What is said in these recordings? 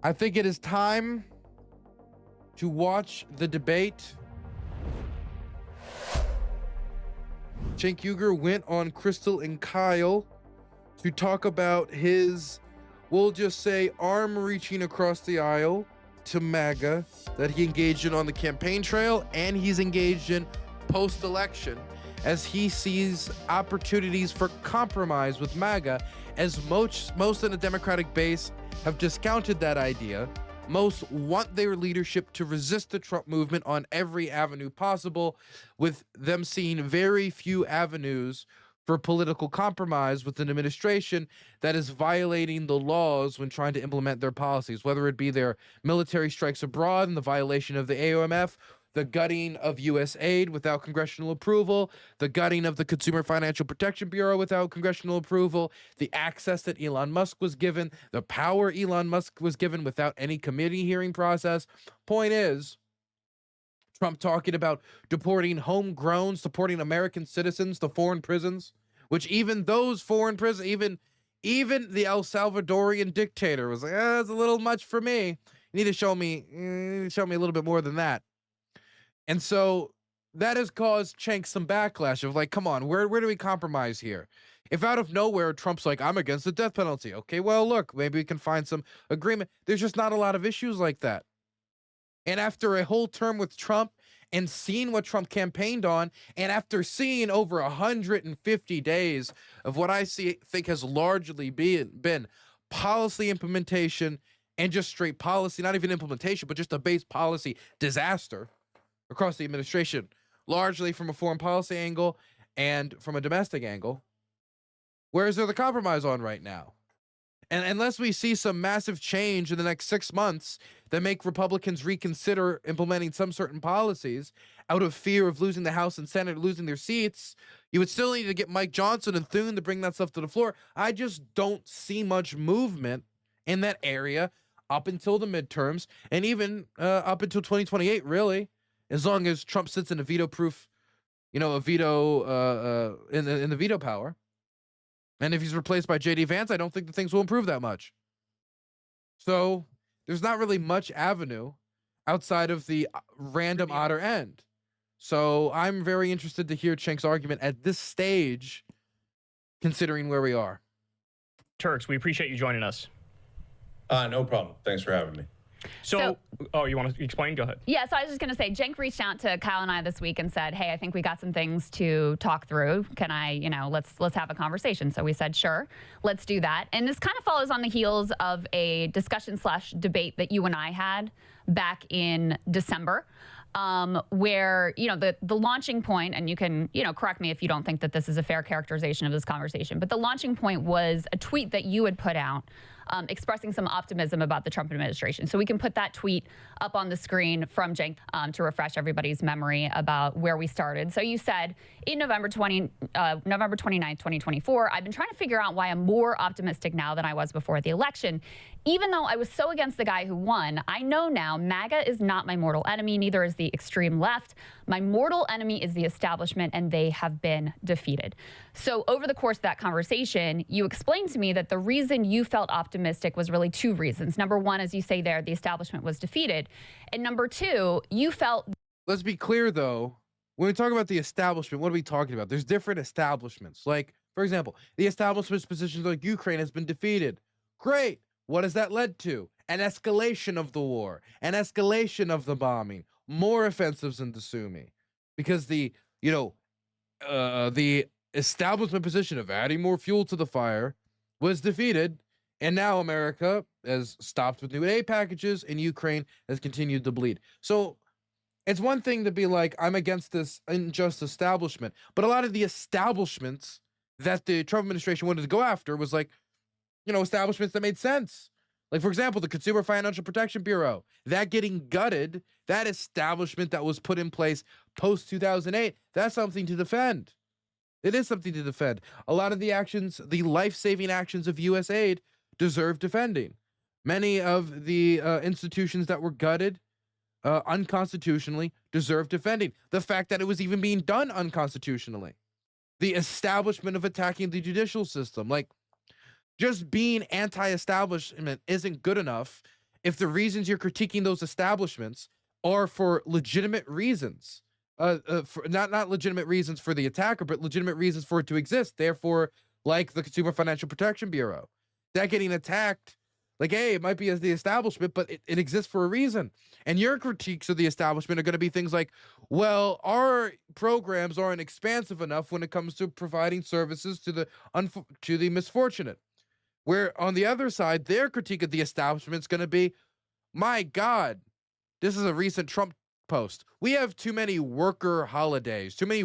I think it is time to watch the debate. Cenk went on Krystal and Kyle to talk about his, we'll just say, arm reaching across the aisle to MAGA that he engaged in on the campaign trail, and he's engaged in post-election as he sees opportunities for compromise with MAGA, as most in the Democratic base have discounted that idea. Most want their leadership to resist the Trump movement on every avenue possible, with them seeing very few avenues for political compromise with an administration that is violating the laws when trying to implement their policies, whether it be their military strikes abroad and the violation of the AOMF, the gutting of U.S. aid without congressional approval, the gutting of the Consumer Financial Protection Bureau without congressional approval, the access that Elon Musk was given, the power Elon Musk was given without any committee hearing process. Point is, Trump talking about deporting homegrown, supporting American citizens to foreign prisons, which even those foreign prisons, even the El Salvadorian dictator was like, that's a little much for me. You need to show me a little bit more than that. And so that has caused Cenk some backlash of like, come on, where do we compromise here? If out of nowhere Trump's like, I'm against the death penalty. Okay, well, look, maybe we can find some agreement. There's just not a lot of issues like that. And after a whole term with Trump and seeing what Trump campaigned on, and after seeing over 150 days of what I think has largely been policy implementation and just straight policy, not even implementation, but just a base policy disaster across the administration, largely from a foreign policy angle and from a domestic angle. Where is there the compromise on right now? And unless we see some massive change in the next 6 months that make Republicans reconsider implementing some certain policies out of fear of losing the House and Senate, losing their seats, you would still need to get Mike Johnson and Thune to bring that stuff to the floor. I just don't see much movement in that area up until the midterms, and even up until 2028, really. As long as Trump sits in a veto-proof, in the veto power. And if he's replaced by J.D. Vance, I don't think that things will improve that much. So there's not really much avenue outside of the random odder end. So I'm very interested to hear Cenk's argument at this stage, considering where we are. Turks, we appreciate you joining us. No problem. Thanks for having me. So, you want to explain? Go ahead. Yeah, so I was just going to say, Cenk reached out to Kyle and I this week and said, hey, I think we got some things to talk through. Can I, let's have a conversation. So we said, sure, let's do that. And this kind of follows on the heels of a discussion/debate that you and I had back in December, where, the launching point, and you can, correct me if you don't think that this is a fair characterization of this conversation, but the launching point was a tweet that you had put out expressing some optimism about the Trump administration. So we can put that tweet up on the screen from Cenk to refresh everybody's memory about where we started. So you said, in November 29th, 2024, I've been trying to figure out why I'm more optimistic now than I was before the election. Even though I was so against the guy who won, I know now MAGA is not my mortal enemy, neither is the extreme left. My mortal enemy is the establishment, and they have been defeated. So over the course of that conversation, you explained to me that the reason you felt optimistic was really two reasons. Number one, as you say there, the establishment was defeated. And number two, you felt... Let's be clear, though. When we talk about the establishment, what are we talking about? There's different establishments. Like, for example, the establishment's positions like Ukraine has been defeated. Great. What has that led to? An escalation of the war, an escalation of the bombing, more offensives into Sumy, because the establishment position of adding more fuel to the fire was defeated, and now America has stopped with new aid packages, and Ukraine has continued to bleed. So it's one thing to be like, I'm against this unjust establishment, but a lot of the establishments that the Trump administration wanted to go after was like, establishments that made sense. Like, for example, the Consumer Financial Protection Bureau, that getting gutted, that establishment that was put in place post-2008, that's something to defend. It is something to defend. A lot of the actions, the life-saving actions of U.S. aid deserve defending. Many of the institutions that were gutted unconstitutionally deserve defending. The fact that it was even being done unconstitutionally. The establishment of attacking the judicial system, like, just being anti-establishment isn't good enough if the reasons you're critiquing those establishments are for legitimate reasons, for not legitimate reasons for the attacker, but legitimate reasons for it to exist. Therefore, like the Consumer Financial Protection Bureau, that getting attacked, like, hey, it might be as the establishment, but it exists for a reason. And your critiques of the establishment are going to be things like, well, our programs aren't expansive enough when it comes to providing services to the misfortunate. Where on the other side, their critique of the establishment is going to be, my God, this is a recent Trump post. We have too many worker holidays, too many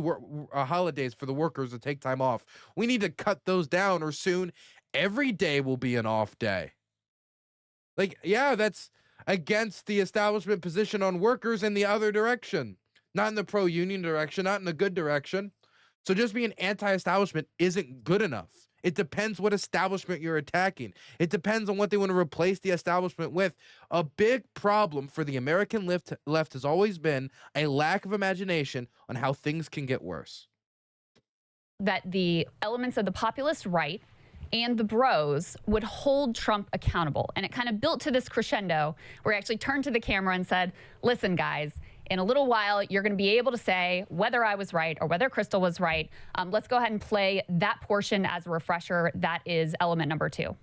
holidays for the workers to take time off. We need to cut those down, or soon every day will be an off day. Like, yeah, that's against the establishment position on workers in the other direction, not in the pro-union direction, not in the good direction. So just being anti-establishment isn't good enough. It depends what establishment you're attacking. It depends on what they want to replace the establishment with. A big problem for the American left has always been a lack of imagination on how things can get worse. That the elements of the populist right and the bros would hold Trump accountable. And it kind of built to this crescendo where he actually turned to the camera and said, listen, guys, in a little while, you're going to be able to say whether I was right or whether Krystal was right. Let's go ahead and play that portion as a refresher. That is element number 2.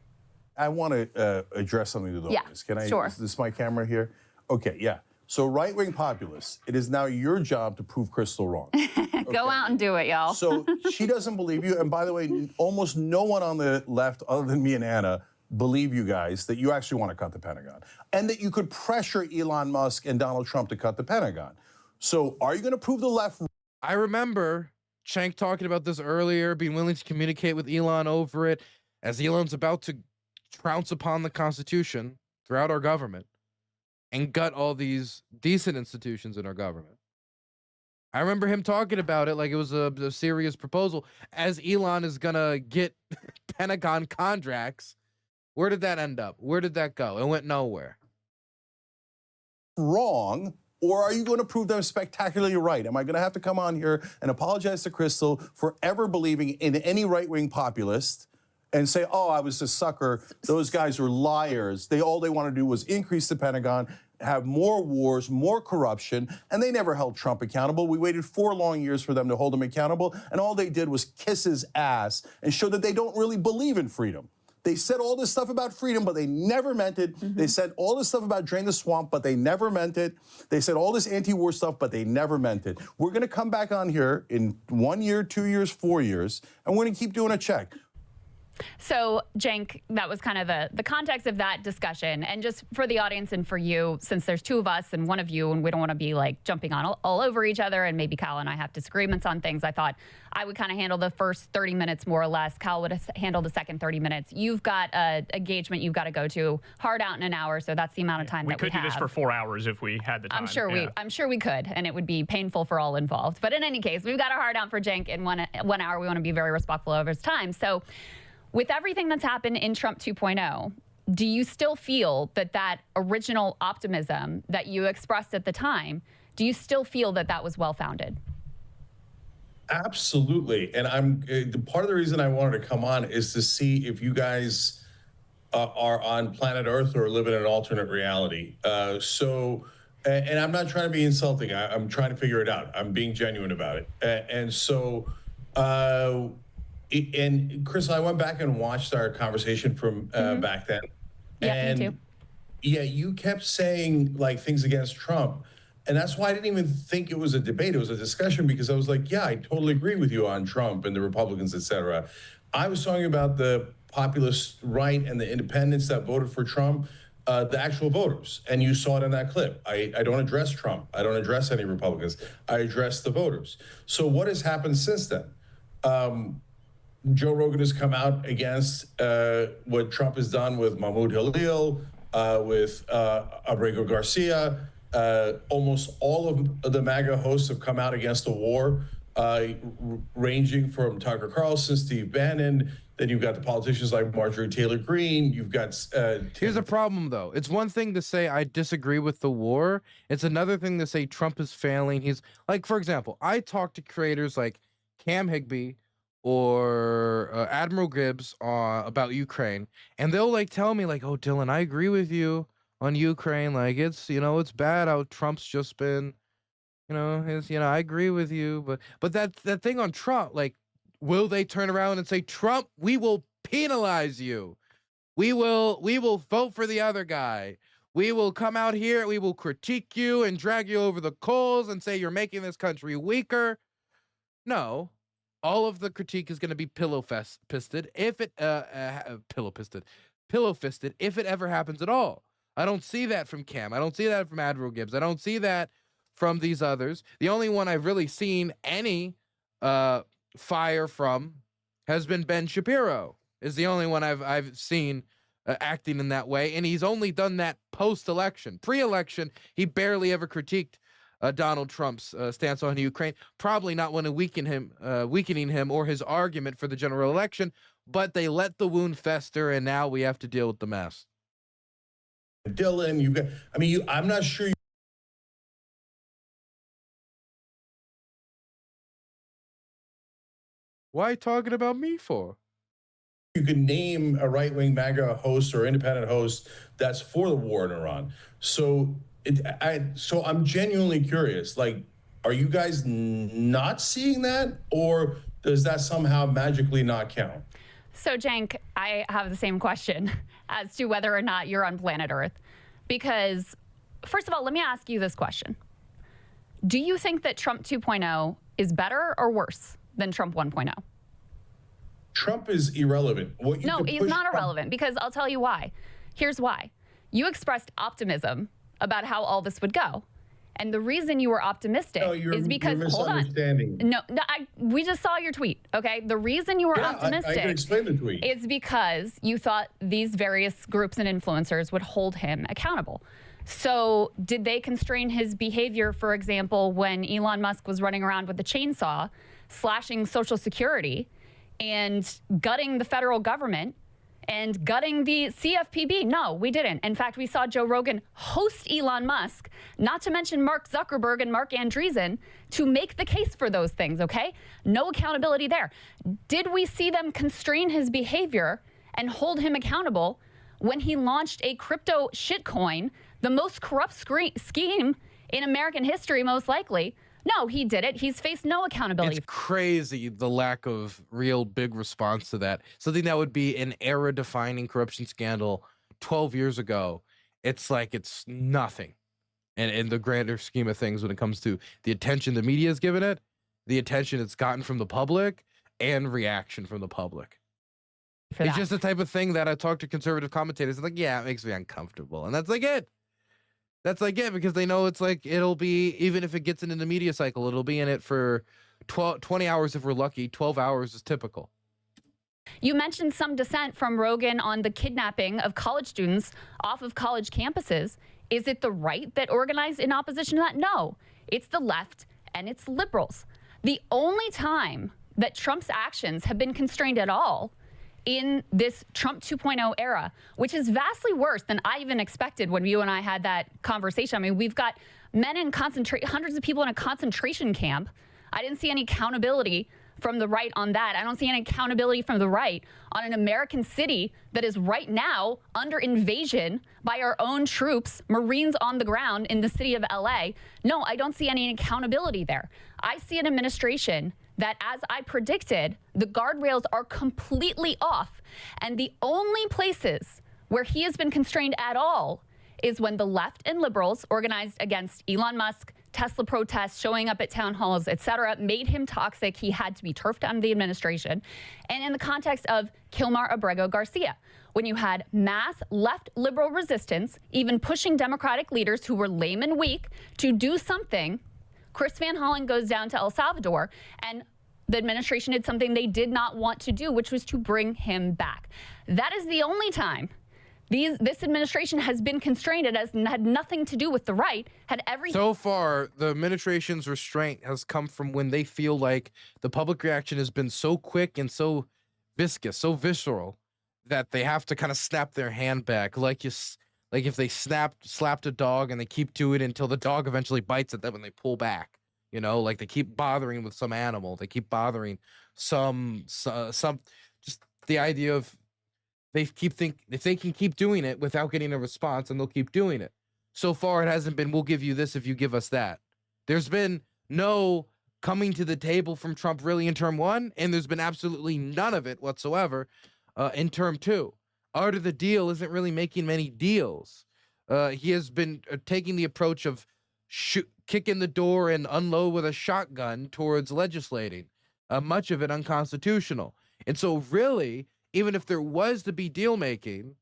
I want to address something to the audience. Can I? Sure. Is this my camera here? Okay, yeah. So right-wing populists, it is now your job to prove Krystal wrong. Go out and do it, y'all. So she doesn't believe you. And by the way, almost no one on the left, other than me and Anna, believe you guys that you actually want to cut the Pentagon and that you could pressure Elon Musk and Donald Trump to cut the Pentagon. So are you going to prove the left? I remember Cenk talking about this earlier, being willing to communicate with Elon over it, as Elon's about to trounce upon the Constitution throughout our government and gut all these decent institutions in our government. I remember him talking about it like it was a serious proposal, as Elon is going to get Pentagon contracts. Where did that end up? Where did that go? It went nowhere. Wrong, or are you going to prove them spectacularly right? Am I going to have to come on here and apologize to Krystal for ever believing in any right-wing populist and say, oh, I was a sucker, those guys are liars. All they want to do was increase the Pentagon, have more wars, more corruption, and they never held Trump accountable. We waited 4 long years for them to hold him accountable, and all they did was kiss his ass and show that they don't really believe in freedom. They said all this stuff about freedom, but they never meant it. They said all this stuff about drain the swamp, but they never meant it. They said all this anti-war stuff, but they never meant it. We're going to come back on here in 1 year, 2 years, 4 years, and we're going to keep doing a check. So, Cenk, that was kind of the context of that discussion. And just for the audience and for you, since there's 2 of us and 1 of you, and we don't want to be like jumping on all over each other, and maybe Kyle and I have disagreements on things, I thought I would kind of handle the first 30 minutes more or less. Kyle would handle the second 30 minutes. You've got a engagement you've got to go to, hard out in an hour, so that's the amount of time that we have. We could do this for 4 hours if we had the time. I'm sure we could, and it would be painful for all involved. But in any case, we've got a hard out for Cenk in 1 hour. We want to be very respectful of his time. So, with everything that's happened in Trump 2.0, do you still feel that original optimism that you expressed at the time, do you still feel that was well-founded? Absolutely. And part of the reason I wanted to come on is to see if you guys are on planet Earth or live in an alternate reality. And I'm not trying to be insulting. I'm trying to figure it out. I'm being genuine about it. And Krystal, I went back and watched our conversation from back then. Yeah, me too. Yeah, you kept saying like things against Trump. And that's why I didn't even think it was a debate. It was a discussion, because I was like, yeah, I totally agree with you on Trump and the Republicans, et cetera. I was talking about the populist right and the independents that voted for Trump, the actual voters. And you saw it in that clip. I don't address Trump. I don't address any Republicans. I address the voters. So what has happened since then? Joe Rogan has come out against what Trump has done with Mahmoud Halil, with Abrego Garcia. Almost all of the MAGA hosts have come out against the war, ranging from Tucker Carlson, Steve Bannon. Then you've got the politicians like Marjorie Taylor Greene. You've got... Here's the problem, though. It's one thing to say I disagree with the war. It's another thing to say Trump is failing. He's like, for example, I talk to creators like Cam Higbee or Admiral Gibbs about Ukraine, and they'll like tell me like, oh, Dylan, I agree with you on Ukraine. Like it's it's bad how Trump's just been I agree with you, but that thing on Trump, like, will they turn around and say, Trump, we will penalize you. We will vote for the other guy. We will come out here, we will critique you and drag you over the coals and say you're making this country weaker. No. All of the critique is going to be pillow fisted if it if it ever happens at all. I don't see that from Cam. I don't see that from Admiral Gibbs. I don't see that from these others. The only one I've really seen any fire from has been Ben Shapiro. Is the only one I've seen acting in that way, and he's only done that post-election. Pre-election, he barely ever critiqued Donald Trump's stance on Ukraine. Probably not want to weakening him or his argument for the general election. But they let the wound fester, and now we have to deal with the mess. Dylan, you got. I mean, I'm not sure. Why talking about me for? You can name a right-wing MAGA host or independent host that's for the war in Iran. So, I'm genuinely curious. Like, are you guys not seeing that, or does that somehow magically not count? So, Cenk, I have the same question as to whether or not you're on planet Earth. Because, first of all, let me ask you this question. Do you think that Trump 2.0 is better or worse than Trump 1.0? Trump is irrelevant. No, he's not irrelevant, because I'll tell you why. Here's why. You expressed optimism about how all this would go. And the reason you were optimistic is because, hold on. No, we just saw your tweet, okay? The reason you were optimistic I can explain the tweet. Is because you thought these various groups and influencers would hold him accountable. So did they constrain his behavior, for example, when Elon Musk was running around with a chainsaw, slashing Social Security, and gutting the federal government and gutting the CFPB? No, we didn't. In fact, we saw Joe Rogan host Elon Musk, not to mention Mark Zuckerberg and Mark Andreessen, to make the case for those things, okay? No accountability there. Did we see them constrain his behavior and hold him accountable when he launched a crypto shitcoin, the most corrupt scheme in American history, most likely? No, he did it. He's faced no accountability. It's crazy, the lack of real big response to that. Something that would be an era-defining corruption scandal 12 years ago. It's like it's nothing. And in the grander scheme of things, when it comes to the attention the media has given it, the attention it's gotten from the public, and reaction from the public. It's just the type of thing that I talk to conservative commentators, like, yeah, it makes me uncomfortable. And that's like it. That's like it, because they know it's like it'll be, even if it gets into the media cycle, it'll be in it for 20 hours if we're lucky. 12 hours is typical. You mentioned some dissent from Rogan on the kidnapping of college students off of college campuses. Is it the right that organized in opposition to that? No, it's the left and it's liberals. The only time that Trump's actions have been constrained at all in this Trump 2.0 era, which is vastly worse than I even expected when you and I had that conversation. I mean, we've got men in hundreds of people in a concentration camp. I didn't see any accountability from the right on that. I don't see any accountability from the right on an American city that is right now under invasion by our own troops, Marines on the ground in the city of LA. No, I don't see any accountability there. I see an administration that, as I predicted, the guardrails are completely off. And the only places where he has been constrained at all is when the left and liberals organized against Elon Musk, Tesla protests, showing up at town halls, etc., made him toxic. He had to be turfed out of the administration. And in the context of Kilmar Abrego Garcia, when you had mass left liberal resistance, even pushing Democratic leaders who were lame and weak to do something, Chris Van Hollen goes down to El Salvador, and the administration did something they did not want to do, which was to bring him back. That is the only time this administration has been constrained. It has had nothing to do with the right, had everything. So far, the administration's restraint has come from when they feel like the public reaction has been so quick and so viscous, so visceral, that they have to kind of snap their hand back. Like if they slapped a dog and they keep doing it until the dog eventually bites at them and they pull back. You know, like they keep bothering with some animal. They keep bothering some just the idea of if they can keep doing it without getting a response, and they'll keep doing it. So far, it hasn't been, we'll give you this if you give us that. There's been no coming to the table from Trump really in term 1, and there's been absolutely none of it whatsoever in term 2. Art of the deal isn't really making many deals. He has been taking the approach of kick in the door and unload with a shotgun towards legislating, much of it unconstitutional. And so really, even if there was to be deal making,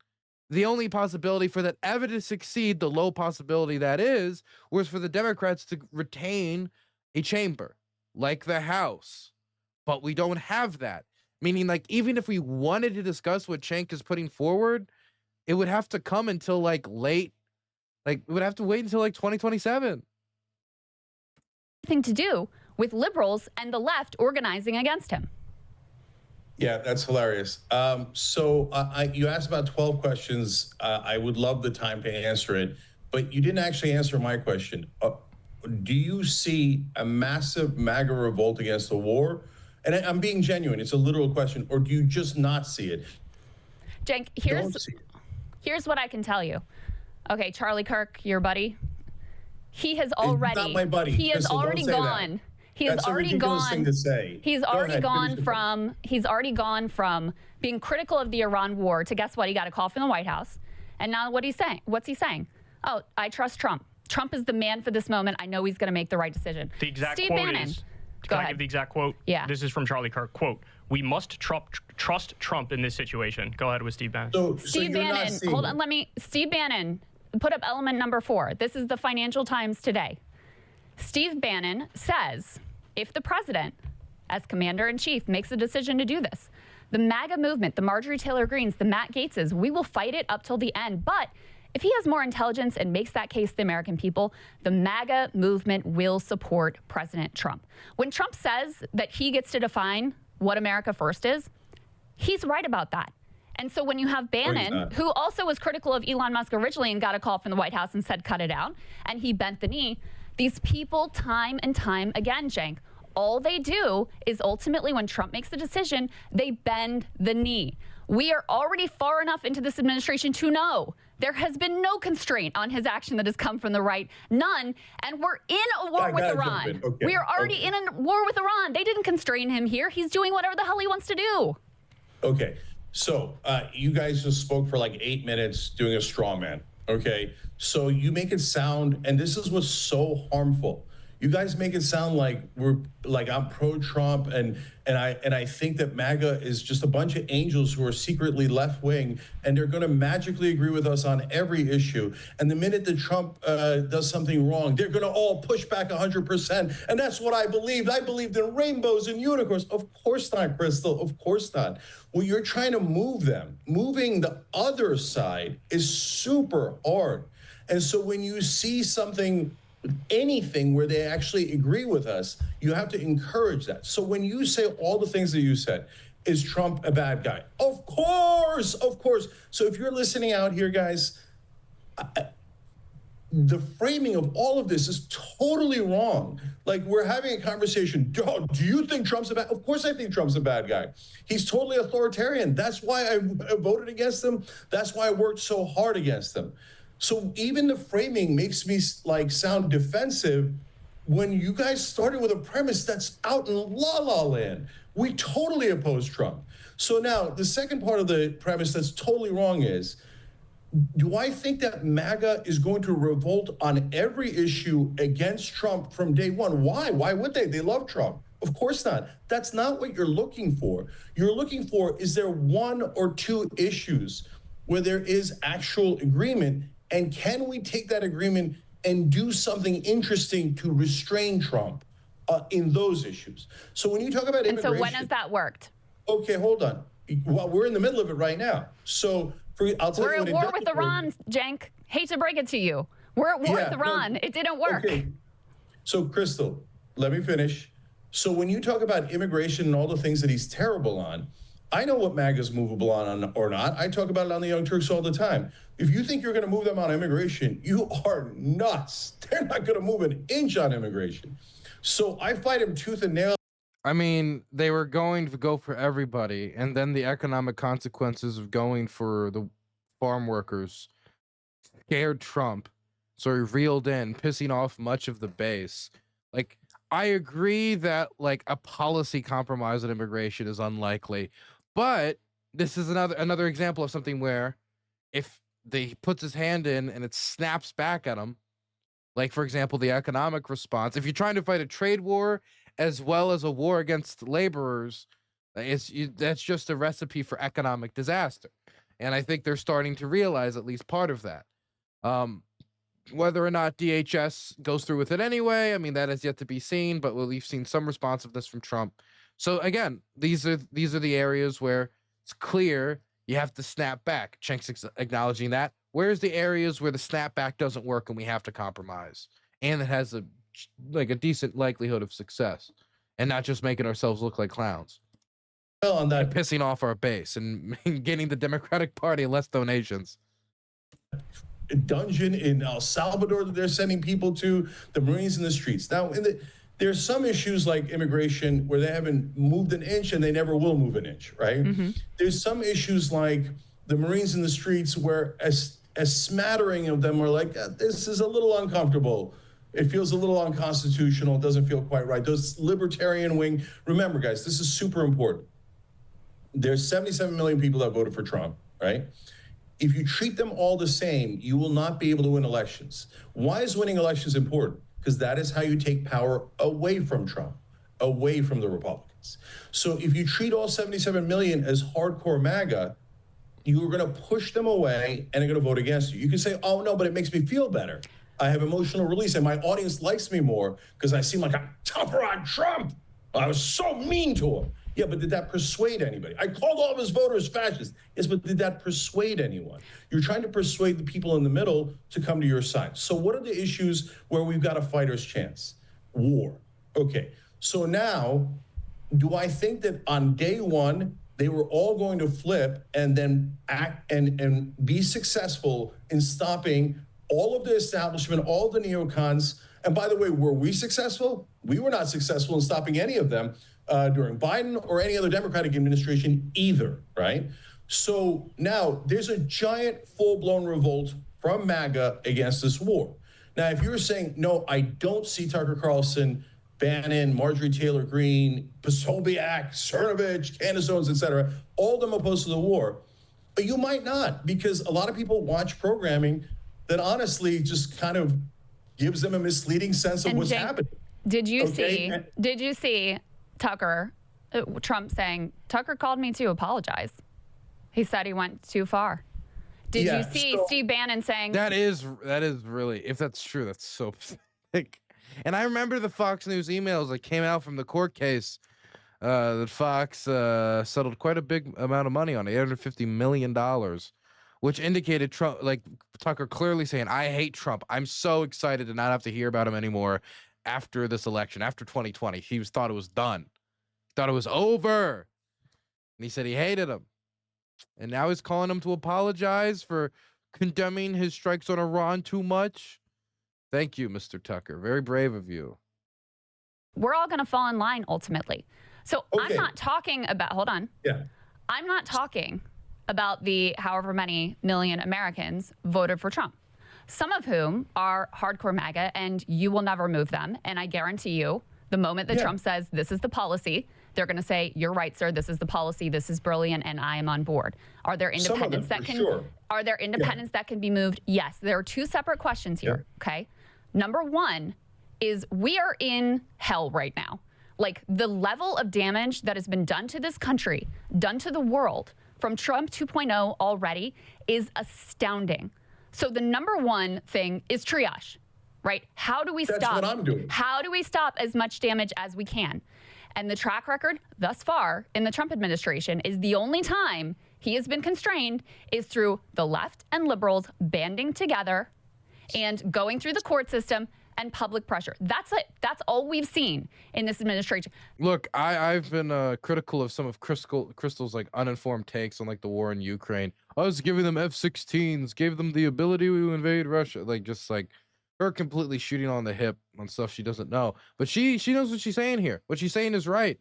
the only possibility for that ever to succeed, the low possibility that is, was for the Democrats to retain a chamber like the House. But we don't have that. Meaning, like, even if we wanted to discuss what Cenk is putting forward, it would have to come until like late, like we would have to wait until like 2027. Thing to do with liberals and the left organizing against him. Yeah, that's hilarious. So you asked about 12 questions. I would love the time to answer it, but you didn't actually answer my question. Do you see a massive MAGA revolt against the war? And I'm being genuine. It's a literal question. Or do you just not see it? Cenk, here's what I can tell you. Okay, Charlie Kirk, your buddy, he has already... Not my buddy. He has Krystal, already gone... He has already gone. He's already gone from being critical of the Iran war to, guess what? He got a call from the White House, and now what's he saying? Oh, I trust Trump. Trump is the man for this moment. I know he's going to make the right decision. The exact Steve quote Bannon. is. Go Can I ahead. give the exact quote? Yeah. This is from Charlie Kirk. Quote: "We must trust Trump in this situation." Go ahead with Steve Bannon. So Steve Bannon. Hold on. Steve Bannon. Put up element number 4. This is the Financial Times today. Steve Bannon says, if the president, as commander-in-chief, makes a decision to do this, the MAGA movement, the Marjorie Taylor Greenes, the Matt Gaetzes, we will fight it up till the end. But if he has more intelligence and makes that case to the American people, the MAGA movement will support President Trump. When Trump says that he gets to define what America first is, he's right about that. And so when you have Bannon, who also was critical of Elon Musk originally and got a call from the White House and said, cut it out, and he bent the knee, these people, time and time again, Cenk, all they do is ultimately when Trump makes a decision, they bend the knee. We are already far enough into this administration to know there has been no constraint on his action that has come from the right, none, and we're in a war with Iran. Okay. We are already in a war with Iran. They didn't constrain him here. He's doing whatever the hell he wants to do. Okay, so you guys just spoke for like 8 minutes doing a straw man. Okay, so you make it sound, and this is what's so harmful. You guys make it sound like I'm pro-Trump, and I think that MAGA is just a bunch of angels who are secretly left-wing, and they're going to magically agree with us on every issue. And the minute that Trump does something wrong, they're going to all push back 100%. And that's what I believed. I believed in rainbows and unicorns. Of course not, Krystal. Of course not. Well, you're trying to move them. Moving the other side is super hard. And so when you see anything where they actually agree with us, you have to encourage that. So when you say all the things that you said, is Trump a bad guy? Of course, of course. So if you're listening out here, guys, the framing of all of this is totally wrong. Like, we're having a conversation. Do you think Trump's a bad? Of course I think Trump's a bad guy. He's totally authoritarian. That's why I voted against him. That's why I worked so hard against him. So even the framing makes me sound defensive when you guys started with a premise that's out in la-la land. We totally oppose Trump. So now the second part of the premise that's totally wrong is, do I think that MAGA is going to revolt on every issue against Trump from day one? Why? Why would they? They love Trump. Of course not. That's not what you're looking for. You're looking for, is there 1 or 2 issues where there is actual agreement? And can we take that agreement and do something interesting to restrain Trump in those issues? So when you talk about immigration... And so when has that worked? Okay, hold on. Well, we're in the middle of it right now. So I'll tell we're you what at war with Iran, Cenk. Hate to break it to you. We're at war with Iran. It didn't work. Okay. So, Krystal, let me finish. So when you talk about immigration and all the things that he's terrible on, I know what MAGA's movable on or not. I talk about it on the Young Turks all the time. If you think you're going to move them on immigration, you are nuts. They're not going to move an inch on immigration. So I fight him tooth and nail. I mean, they were going to go for everybody, and then the economic consequences of going for the farm workers scared Trump, so he reeled in, pissing off much of the base. Like, I agree that like a policy compromise on immigration is unlikely, but this is another example of something where if he puts his hand in and it snaps back at him, like for example the economic response. If you're trying to fight a trade war as well as a war against laborers, that's just a recipe for economic disaster. And I think they're starting to realize at least part of that. Whether or not DHS goes through with it anyway, I mean, that is yet to be seen, but we've seen some responsiveness from Trump. So again, these are the areas where it's clear you have to snap back. Cenk's acknowledging that. Where's the areas where the snapback doesn't work and we have to compromise, and it has a decent likelihood of success, and not just making ourselves look like clowns. Well, on that, pissing off our base and getting the Democratic Party less donations. Dungeon in El Salvador that they're sending people to, the Marines in the streets. Now, there's some issues like immigration where they haven't moved an inch and they never will move an inch, right? Mm-hmm. There's some issues like the Marines in the streets where a smattering of them are like, this is a little uncomfortable. It feels a little unconstitutional. It doesn't feel quite right. Those libertarian wing, remember guys, this is super important. There's 77 million people that voted for Trump, right? If you treat them all the same, you will not be able to win elections. Why is winning elections important? Because that is how you take power away from Trump, away from the Republicans. So if you treat all 77 million as hardcore MAGA, you are going to push them away and they're going to vote against you. You can say, oh no, but it makes me feel better. I have emotional release and my audience likes me more because I seem like I'm tougher on Trump. I was so mean to him. Yeah, but did that persuade anybody? I called all of his voters fascists. Yes, but did that persuade anyone? You're trying to persuade the people in the middle to come to your side. So what are the issues where we've got a fighter's chance? War. Okay, so now, do I think that on day one, they were all going to flip and then act and be successful in stopping all of the establishment, all the neocons? And by the way, were we successful? We were not successful in stopping any of them during Biden or any other Democratic administration either, right? So now there's a giant full-blown revolt from MAGA against this war. Now, if you're saying, no, I don't see Tucker Carlson, Bannon, Marjorie Taylor Greene, Posobiec, Cernovich, Candace Owens, et cetera, all of them opposed to the war, but you might not, because a lot of people watch programming that honestly just kind of gives them a misleading sense of what's happening. Did you see Tucker, Trump saying, Tucker called me to apologize. He said he went too far. Did you see Steve Bannon saying that is really, if that's true, that's so pathetic. And I remember the Fox News emails that came out from the court case that Fox settled quite a big amount of money on, $850 million, which indicated Trump, like Tucker clearly saying, I hate Trump. I'm so excited to not have to hear about him anymore after this election, after 2020. He thought it was done. He thought it was over. And he said he hated him. And now he's calling him to apologize for condemning his strikes on Iran too much. Thank you, Mr. Tucker. Very brave of you. We're all going to fall in line ultimately. So I'm not talking about, hold on. Yeah. I'm not talking about the however many million Americans voted for Trump, some of whom are hardcore MAGA, and you will never move them. And I guarantee you, the moment that Trump says this is the policy, they're going to say, you're right, sir, this is the policy, this is brilliant, and I am on board. Are there independents that can are there independents that can be moved? Yes. There are two separate questions here, okay? Number one is we are in hell right now. Like, the level of damage that has been done to this country, done to the world from Trump 2.0 already is astounding. So the number one thing is triage, right? How do we stop? That's what I'm doing. How do we stop as much damage as we can? And the track record thus far in the Trump administration is the only time he has been constrained is through the left and liberals banding together and going through the court system and public pressure. That's it. That's all we've seen in this administration. Look, I've been critical of some of Krystal's like uninformed takes on like the war in Ukraine. I was giving them F-16s, gave them the ability to invade Russia. Like, just like her completely shooting on the hip on stuff she doesn't know. But she knows what she's saying here. What she's saying is right.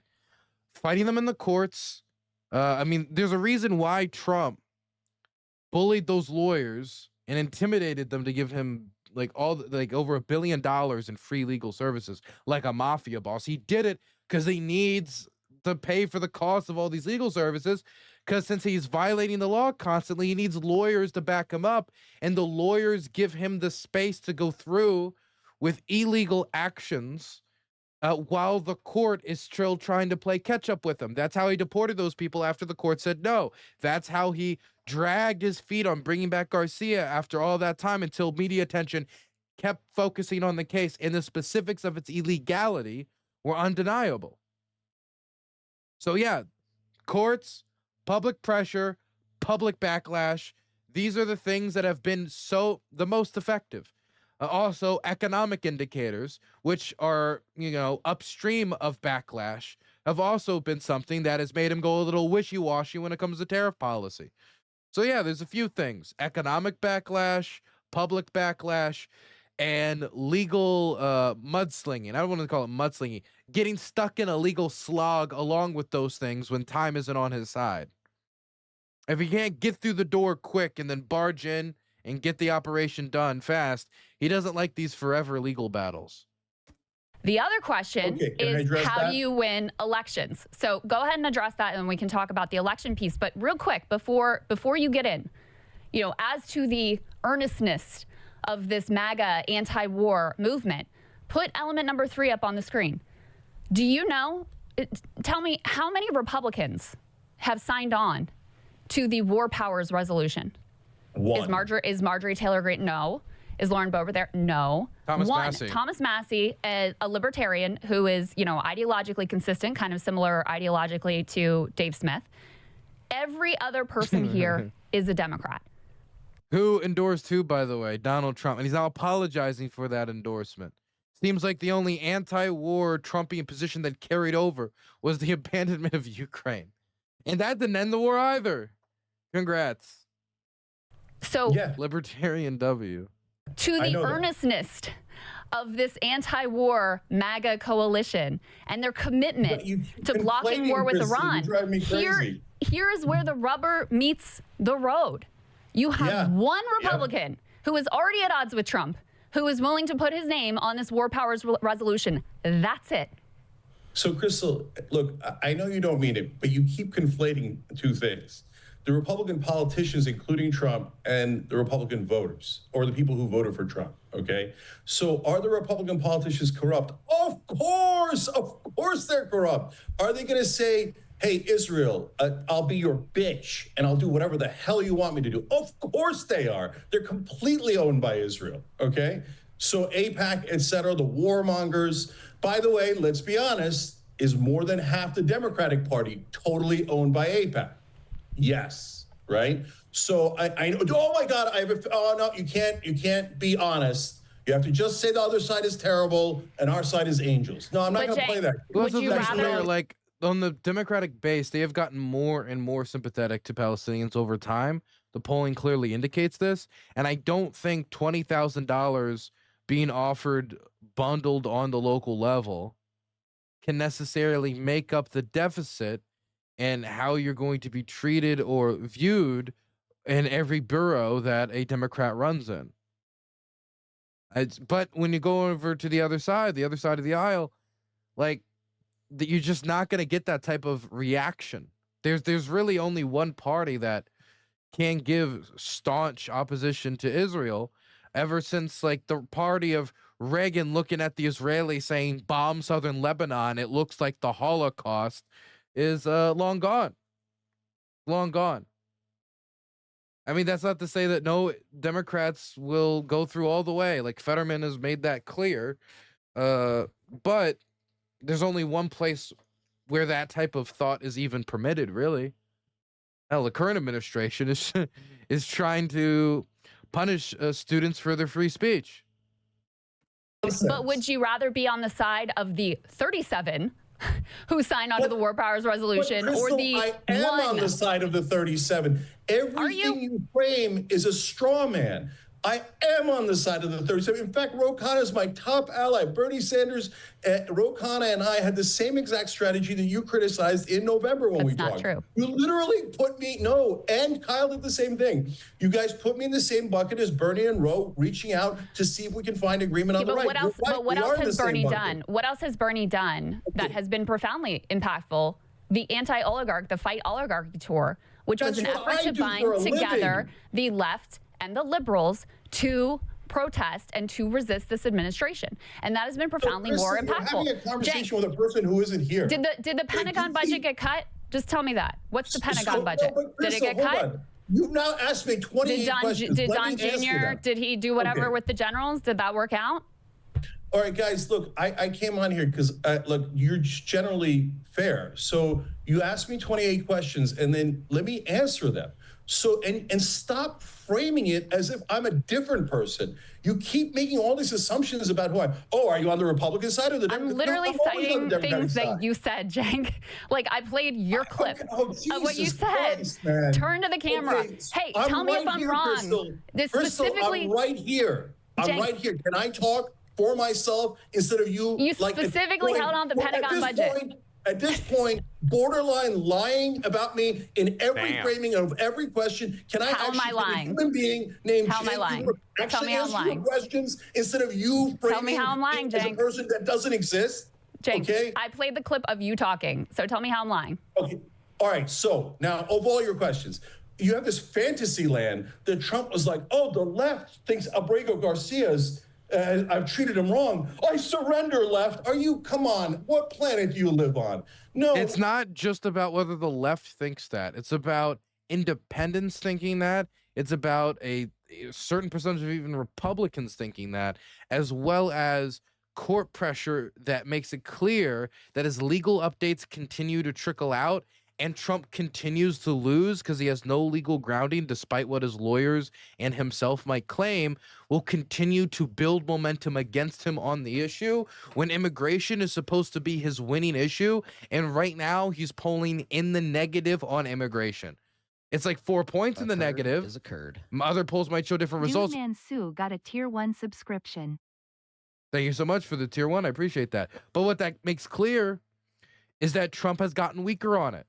fighting them in the courts. I mean, there's a reason why Trump bullied those lawyers and intimidated them to give him like over $1 billion in free legal services, like a mafia boss. He did it because he needs to pay for the cost of all these legal services, because since he's violating the law constantly, he needs lawyers to back him up, and the lawyers give him the space to go through with illegal actions while the court is still trying to play catch up with him. That's how he deported those people after the court said no. That's how he dragged his feet on bringing back Garcia after all that time, until media attention kept focusing on the case, and the specifics of its illegality were undeniable. So yeah, courts, public pressure, public backlash, these are the things that have been the most effective. Also, economic indicators, which are, upstream of backlash, have also been something that has made him go a little wishy-washy when it comes to tariff policy. So yeah, there's a few things: economic backlash, public backlash, and legal mudslinging. I don't want to call it mudslinging. Getting stuck in a legal slog along with those things when time isn't on his side. If he can't get through the door quick and then barge in and get the operation done fast, he doesn't like these forever legal battles. The other question is, how do you win elections? So go ahead and address that, and we can talk about the election piece. But real quick, before you get in, as to the earnestness of this MAGA anti-war movement, put element number 3 up on the screen. Do you know, tell me, how many Republicans have signed on to the War Powers Resolution? One. Is Marjorie Taylor Greene? No. Is Lauren Boebert there? No. Massey. Thomas Massey, a libertarian who is, ideologically consistent, kind of similar ideologically to Dave Smith. Every other person here is a Democrat. Who endorsed who, by the way? Donald Trump. And he's now apologizing for that endorsement. Seems like the only anti-war Trumpian position that carried over was the abandonment of Ukraine. And that didn't end the war either. Congrats. So, yeah. Libertarian W. To the earnestness of this anti-war MAGA coalition and their commitment to blocking war with Iran, here is where the rubber meets the road. You have one Republican who is already at odds with Trump, who is willing to put his name on this War Powers resolution. That's it. So, Krystal, look, I know you don't mean it, but you keep conflating two things. The Republican politicians, including Trump, and the Republican voters, or the people who voted for Trump, okay? So are the Republican politicians corrupt? Of course they're corrupt. Are they gonna say, hey, Israel, I'll be your bitch, and I'll do whatever the hell you want me to do? Of course they are. They're completely owned by Israel, okay? So AIPAC, et cetera, the warmongers, by the way, let's be honest, is more than half the Democratic Party totally owned by AIPAC. Yes, right? So I know, oh my God, oh no, you can't be honest. You have to just say the other side is terrible and our side is angels. No, I'm not going to play that. Would you rather, like, on the Democratic base, they have gotten more and more sympathetic to Palestinians over time. The polling clearly indicates this. And I don't think $20,000 being offered bundled on the local level can necessarily make up the deficit and how you're going to be treated or viewed in every borough that a Democrat runs in. But when you go over to the other side of the aisle, like, you're just not going to get that type of reaction. There's really only one party that can give staunch opposition to Israel, ever since, like, the party of Reagan looking at the Israelis saying, bomb southern Lebanon, it looks like the Holocaust, is long gone. I mean, that's not to say that no Democrats will go through all the way. Like, Fetterman has made that clear. But there's only one place where that type of thought is even permitted, really. Hell, the current administration is trying to punish students for their free speech. But would you rather be on the side of the 37 who signed onto the War Powers Resolution, Krystal, or the I am on the side of the 37. Everything you frame is a straw man. I am on the side of the 37. In fact, Ro Khanna is my top ally. Bernie Sanders, Ro Khanna and I had the same exact strategy that you criticized in November when we talked. That's not true. You literally put me, no, and Kyle did the same thing. You guys put me in the same bucket as Bernie and Ro, reaching out to see if we can find agreement on the right. What else, right. but what else has Bernie done? What else has Bernie done that has been profoundly impactful? The anti-oligarch, the Fight Oligarchy Tour, which was an effort to bind together the left and the liberals to protest and to resist this administration. And that has been profoundly more impactful. You're having a conversation with a person who isn't here. Did the Pentagon budget get cut? Just tell me that. What's the Pentagon budget? Did it get cut? You've now asked me 28 questions. Did Don Jr., did he do whatever with the generals? Did that work out? All right, guys, look, I came on here because, look, you're generally fair. So you asked me 28 questions, and then let me answer them. So, and stop framing it as if I'm a different person. You keep making all these assumptions about who I am. Oh, are you on the Republican side or the Democratic side? I'm literally citing things that you said, Cenk. Like, I played your clip of what you said. Christ, man. Turn to the camera. Okay, hey, tell me if I'm wrong. Crystal, I'm right here. I'm right here. Can I talk for myself instead of you? You specifically held on the Pentagon budget. At this point, borderline lying about me in every framing of every question. Can I actually be a human being named How am I lying? Tell me how I'm lying. Questions instead of you framing Tell me how I'm lying, as a Cenk. person that doesn't exist? Cenk, okay? I played the clip of you talking, so tell me how I'm lying. Okay. All right. So now, of all your questions, you have this fantasy land that Trump was like, oh, the left thinks Abrego Garcia's I've treated him wrong. I surrender, left. Are you, come on, what planet do you live on? No. It's not just about whether the left thinks that. It's about independents thinking that. It's about a certain percentage of even Republicans thinking that, as well as court pressure that makes it clear that as legal updates continue to trickle out, and Trump continues to lose because he has no legal grounding, despite what his lawyers and himself might claim, will continue to build momentum against him on the issue when immigration is supposed to be his winning issue. And right now he's polling in the negative on immigration. It's like 4 points in the negative. Has occurred. Other polls might show different results. Man Sue got a tier 1 subscription. Thank you so much for the tier 1. I appreciate that. But what that makes clear is that Trump has gotten weaker on it.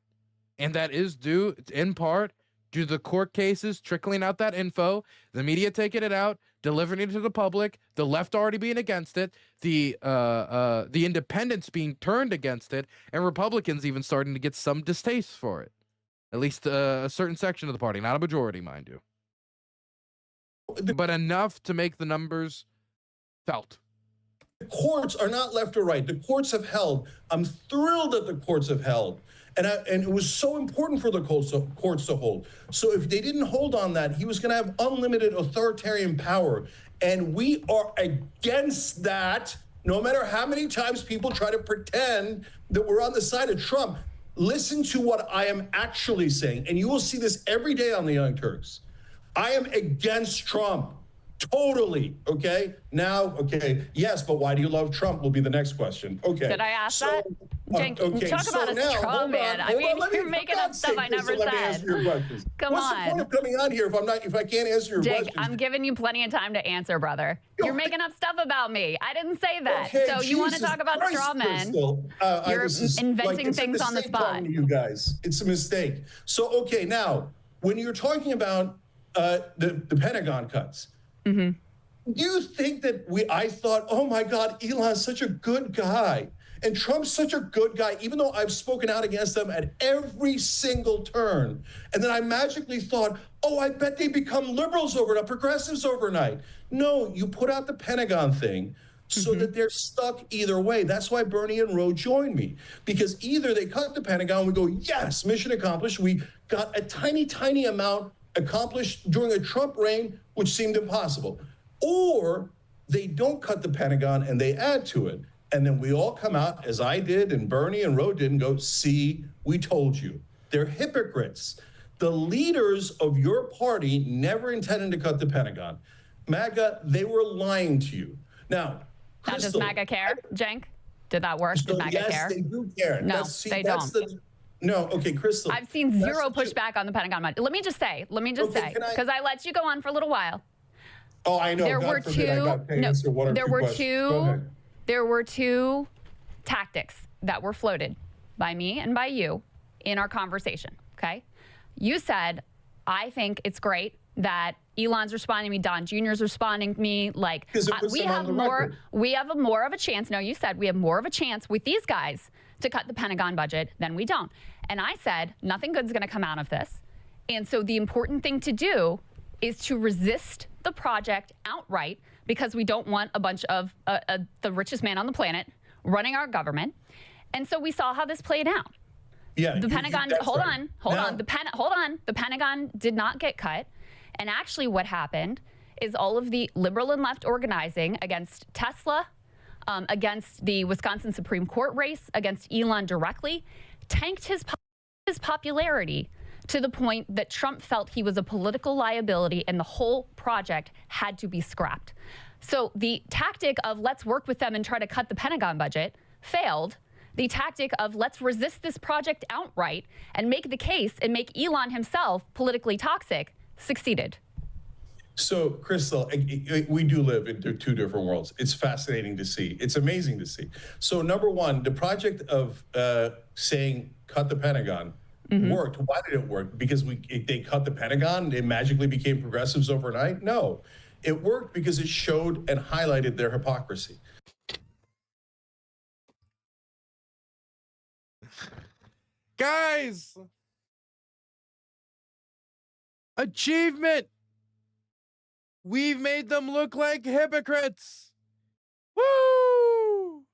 And that is due, in part, due to the court cases trickling out that info, the media taking it out, delivering it to the public, the left already being against it, the independents being turned against it, and Republicans even starting to get some distaste for it. At least a certain section of the party, not a majority, mind you. But enough to make the numbers felt. The courts are not left or right. The courts have held. I'm thrilled that the courts have held. And it was so important for the courts to hold. So if they didn't hold on that, he was going to have unlimited authoritarian power. And we are against that, no matter how many times people try to pretend that we're on the side of Trump. Listen to what I am actually saying. And you will see this every day on the Young Turks. I am against Trump. Totally. Okay. Now, okay. Yes, but why do you love Trump will be the next question. Okay. Did I ask that? Cenk, talk about a straw man. I mean, you're making up stuff I never said. Come What's on. the point of coming on here if I can't answer your questions? I'm giving you plenty of time to answer, brother. You're making up stuff about me. I didn't say that. Okay, so you want to Jesus talk about Christ, straw men? You're inventing things on the spot. You guys, it's a mistake. So okay, now when you're talking about the Pentagon cuts. Mm-hmm. Do you think that I thought, oh my God, Elon's such a good guy. And Trump's such a good guy, even though I've spoken out against them at every single turn. And then I magically thought, oh, I bet they become liberals overnight, progressives overnight. No, you put out the Pentagon thing so that they're stuck either way. That's why Bernie and Ro joined me. Because either they cut the Pentagon, we go, yes, mission accomplished. We got a tiny, tiny amount accomplished during a Trump reign, which seemed impossible. Or they don't cut the Pentagon and they add to it. And then we all come out, as I did and Bernie and Ro did, and go, see, we told you. They're hypocrites. The leaders of your party never intended to cut the Pentagon. MAGA, they were lying to you. Now, Now, does Krystal, MAGA care, Cenk? Did that work? Did MAGA care? Yes, they do care. No, they don't. No, okay, Krystal. I've seen zero pushback on the Pentagon budget. Let me just say, because I let you go on for a little while. Oh, I know. There God were forbid I two. got to No, answer one or there two were questions. Go two. ahead. There were two tactics that were floated by me and by you in our conversation. Okay, you said, I think it's great that Elon's responding to me, Don Jr.'s responding to me. Like, Because it puts we them on have the more. record. We have a more of a chance. No, you said we have more of a chance with these guys to cut the Pentagon budget than we don't. And I said nothing good's going to come out of this. And so the important thing to do is to resist the project outright, because we don't want a bunch of the richest man on the planet running our government. And so we saw how this played out. Yeah, The Pentagon, that's hold right. on. Now- Hold on. The Pentagon did not get cut. And actually what happened is all of the liberal and left organizing against Tesla, against the Wisconsin Supreme Court race, against Elon directly, tanked his popularity to the point that Trump felt he was a political liability and the whole project had to be scrapped. So the tactic of let's work with them and try to cut the Pentagon budget failed. The tactic of let's resist this project outright and make the case and make Elon himself politically toxic succeeded. So, Krystal, we do live in two different worlds. It's fascinating to see. It's amazing to see. So, number one, the project of saying cut the Pentagon worked. Why did it work? Because they cut the Pentagon, they magically became progressives overnight? No. It worked because it showed and highlighted their hypocrisy. Guys, achievement. We've made them look like hypocrites. Woo!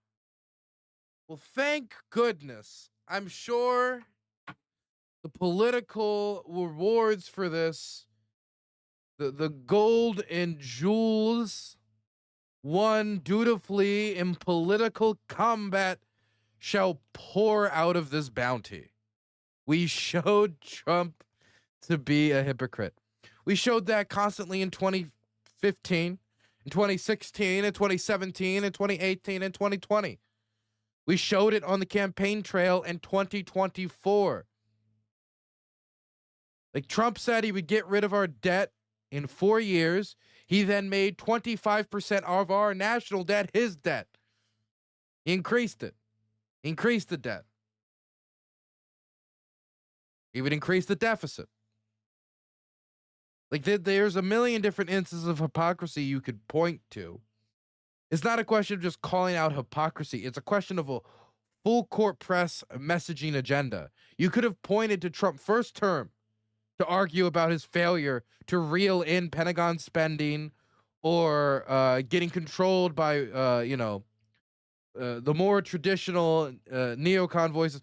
Well, thank goodness. I'm sure the political rewards for this, the gold and jewels won dutifully in political combat, shall pour out of this bounty. We showed Trump to be a hypocrite. We showed that constantly in 2015, in 2016, in 2017, in 2018, and 2020. We showed it on the campaign trail in 2024. Like Trump said he would get rid of our debt in 4 years. He then made 25% of our national debt his debt. He increased it. Increased the debt. He would increase the deficit. Like there's a million different instances of hypocrisy you could point to. It's not a question of just calling out hypocrisy. It's a question of a full court press messaging agenda. You could have pointed to Trump's first term to argue about his failure to reel in Pentagon spending or getting controlled by, the more traditional neocon voices.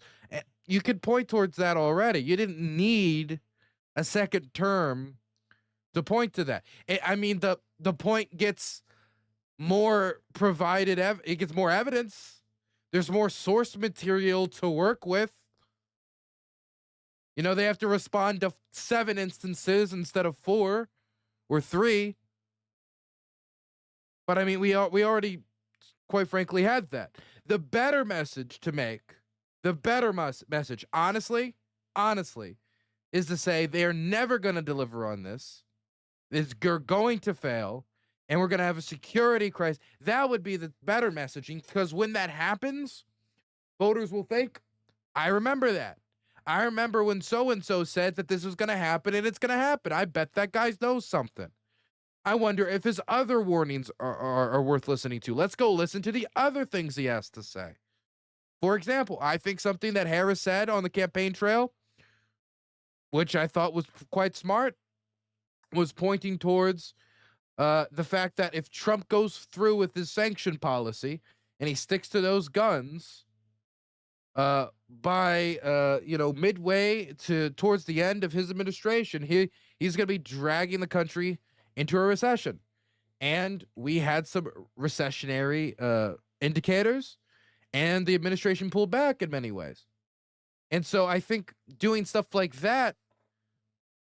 You could point towards that already. You didn't need a second term to point to that. I mean, the point gets more provided. It gets more evidence. There's more source material to work with. You know, they have to respond to 7 instances instead of 4 or 3. But I mean, we already, quite frankly, had that. The better message to make, the better message, honestly, is to say they are never going to deliver on this. You're going to fail, and we're going to have a security crisis. That would be the better messaging, because when that happens, voters will think, I remember that. I remember when so-and-so said that this was going to happen, and it's going to happen. I bet that guy knows something. I wonder if his other warnings are worth listening to. Let's go listen to the other things he has to say. For example, I think something that Harris said on the campaign trail, which I thought was quite smart, was pointing towards the fact that if Trump goes through with his sanction policy and he sticks to those guns, by midway towards the end of his administration, he's going to be dragging the country into a recession. And we had some recessionary indicators, and the administration pulled back in many ways. And so I think doing stuff like that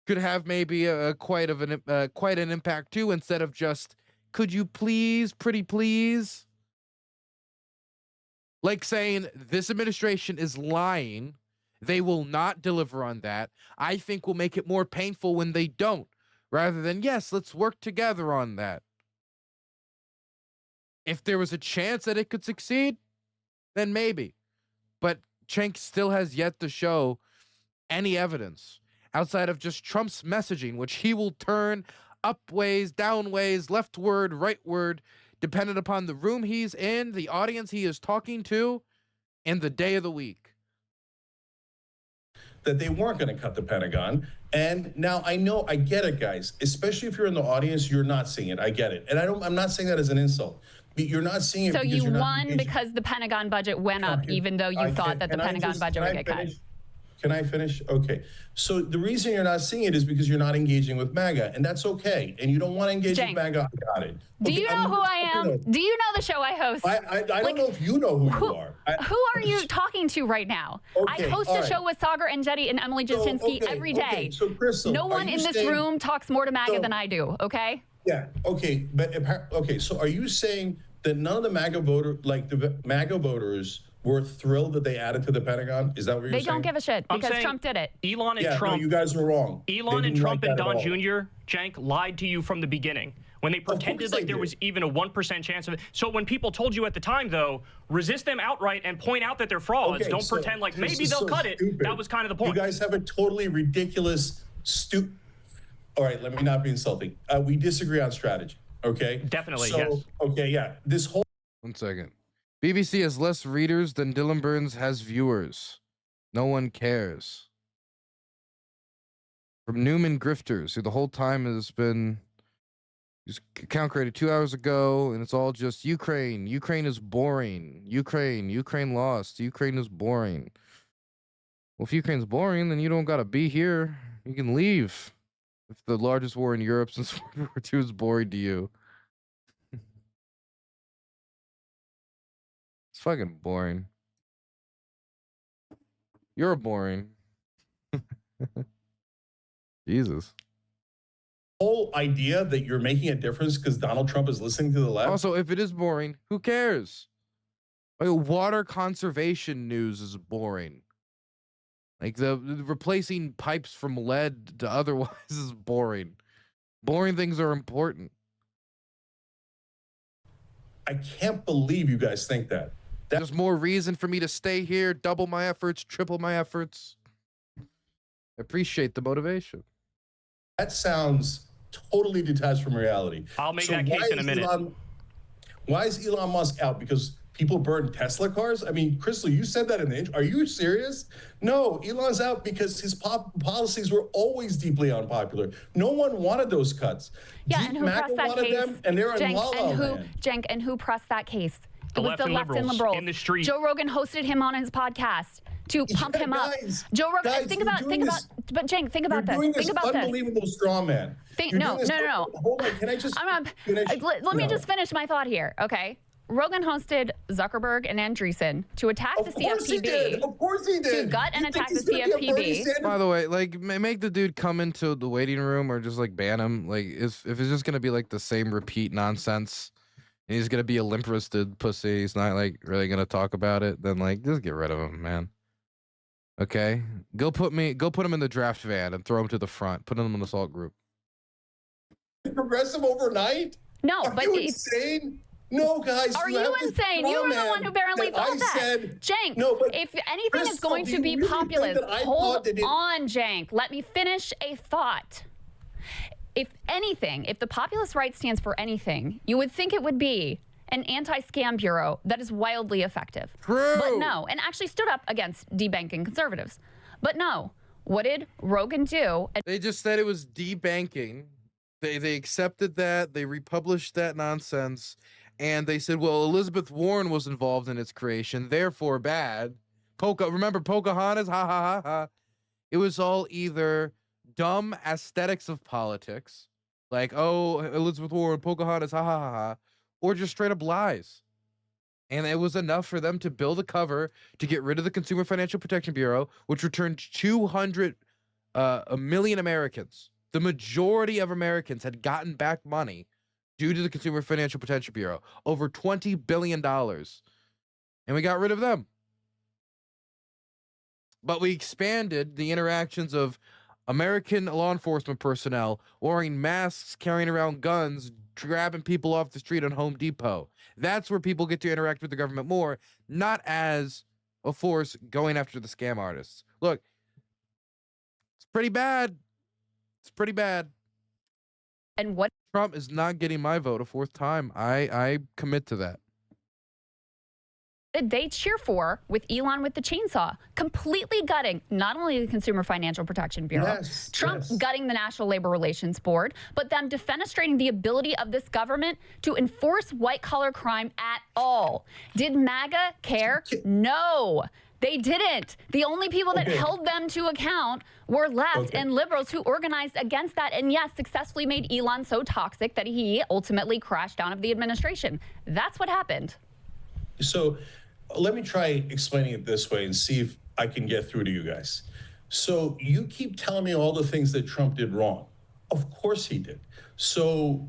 could have maybe quite an impact too, instead of just, could you please, pretty please? Like saying this administration is lying, they will not deliver on that. I think will make it more painful when they don't, rather than, yes, let's work together on that. If there was a chance that it could succeed, then maybe. But Cenk still has yet to show any evidence outside of just Trump's messaging, which he will turn upways, downways, leftward, rightward, dependent upon the room he's in, the audience he is talking to, and the day of the week. That they weren't going to cut the Pentagon. And now I know, I get it, guys. Especially if you're in the audience, you're not seeing it. I get it. And I'm not saying that as an insult. But you're not seeing it. So because you you're won not because the Pentagon budget went up, even though you thought that the Pentagon budget would get cut. Can I finish? Okay. So the reason you're not seeing it is because you're not engaging with MAGA, and that's okay. And you don't want to engage with MAGA. I got it. Do Okay, you know who I am? Do you know the show I host? I don't know if you know who you are. Who are you talking to right now? Okay, I host a show with Sagar and Jetty and Emily Jasinski every day. Okay, so Krystal, no one in this room talks more to MAGA than I do, okay? Yeah, okay. But okay, so are you saying that none of the MAGA voters were thrilled that they added to the Pentagon? Is that what you're saying? They don't give a shit because Trump did it. Elon and Trump. No, you guys were wrong. Elon and Trump and Don Jr., Cenk, lied to you from the beginning when they pretended like there was even a 1% chance of it. So when people told you at the time, though, resist them outright and point out that they're frauds. Okay, Don't pretend like maybe they'll cut it. That was kind of the point. You guys have a totally ridiculous, All right, let me not be insulting. We disagree on strategy, okay? Definitely, so, yes. Okay, yeah. This whole... 1 second. BBC has less readers than Dylan Burns has viewers. No one cares. From Newman Grifters, who the whole time has been account created 2 hours ago, and it's all just Ukraine. Ukraine is boring. Ukraine lost. Ukraine is boring. Well, if Ukraine's boring, then you don't gotta be here. You can leave. If the largest war in Europe since World War II is boring to you. It's fucking boring. You're boring. Jesus. Whole idea that you're making a difference because Donald Trump is listening to the left. Also, if it is boring, who cares? Like, water conservation news is boring. Like the replacing pipes from lead to otherwise is boring. Boring things are important. I can't believe you guys think that. There's more reason for me to stay here, double my efforts, triple my efforts. I appreciate the motivation. That sounds totally detached from reality. I'll make that case in a minute. Why is Elon Musk out? Because people burn Tesla cars? I mean, Krystal, you said that in the intro. Are you serious? No, Elon's out because his policies were always deeply unpopular. No one wanted those cuts. Yeah, and who pressed that case? Them, and they're in La La Land. Cenk, and who pressed that case? The it was the left and liberals in the street. Joe Rogan hosted him on his podcast to pump him up. Joe Rogan, guys, think about, but Cenk, think about this. Think about this. Unbelievable straw man. No. Hold on, can I just finish? Let me just finish my thought here, okay? Rogan hosted Zuckerberg and Andreessen to attack the CFPB. Of course he did. To gut and attack the CFPB. By the way, like, make the dude come into the waiting room or just like ban him. Like, if it's just gonna be like the same repeat nonsense, and he's gonna be a limp-wristed pussy, he's not like really gonna talk about it, then like just get rid of him, man. Okay, go put him in the draft van and throw him to the front. Put him in the assault group. Progressive overnight? No, Are but you insane? No, guys. Are you insane? You were the one who apparently thought that. Cenk, if anything is going to be populist, hold on, Cenk. Let me finish a thought. If anything, if the populist right stands for anything, you would think it would be an anti-scam bureau that is wildly effective. True. But no, and actually stood up against debanking conservatives. But no, what did Rogan do? They just said it was debanking. They accepted that. They republished that nonsense. And they said, well, Elizabeth Warren was involved in its creation, therefore bad. Remember Pocahontas? Ha, ha, ha, ha. It was all either dumb aesthetics of politics, like, oh, Elizabeth Warren, Pocahontas, ha, ha, ha, ha, or just straight up lies. And it was enough for them to build a cover to get rid of the Consumer Financial Protection Bureau, which returned 200 million Americans. The majority of Americans had gotten back money due to the Consumer Financial Protection Bureau, over $20 billion. And we got rid of them. But we expanded the interactions of American law enforcement personnel wearing masks, carrying around guns, grabbing people off the street on Home Depot. That's where people get to interact with the government more, not as a force going after the scam artists. Look, it's pretty bad. It's pretty bad. And what Trump is not getting my vote a fourth time. I commit to that. did they cheer for with Elon with the chainsaw? Completely gutting not only the Consumer Financial Protection Bureau, Trump gutting the National Labor Relations Board, but them defenestrating the ability of this government to enforce white-collar crime at all. Did MAGA care? No. They didn't. The only people that held them to account were left and liberals who organized against that and, yes, successfully made Elon so toxic that he ultimately crashed down of the administration. That's what happened. So let me try explaining it this way and see if I can get through to you guys. So you keep telling me all the things that Trump did wrong. Of course he did. So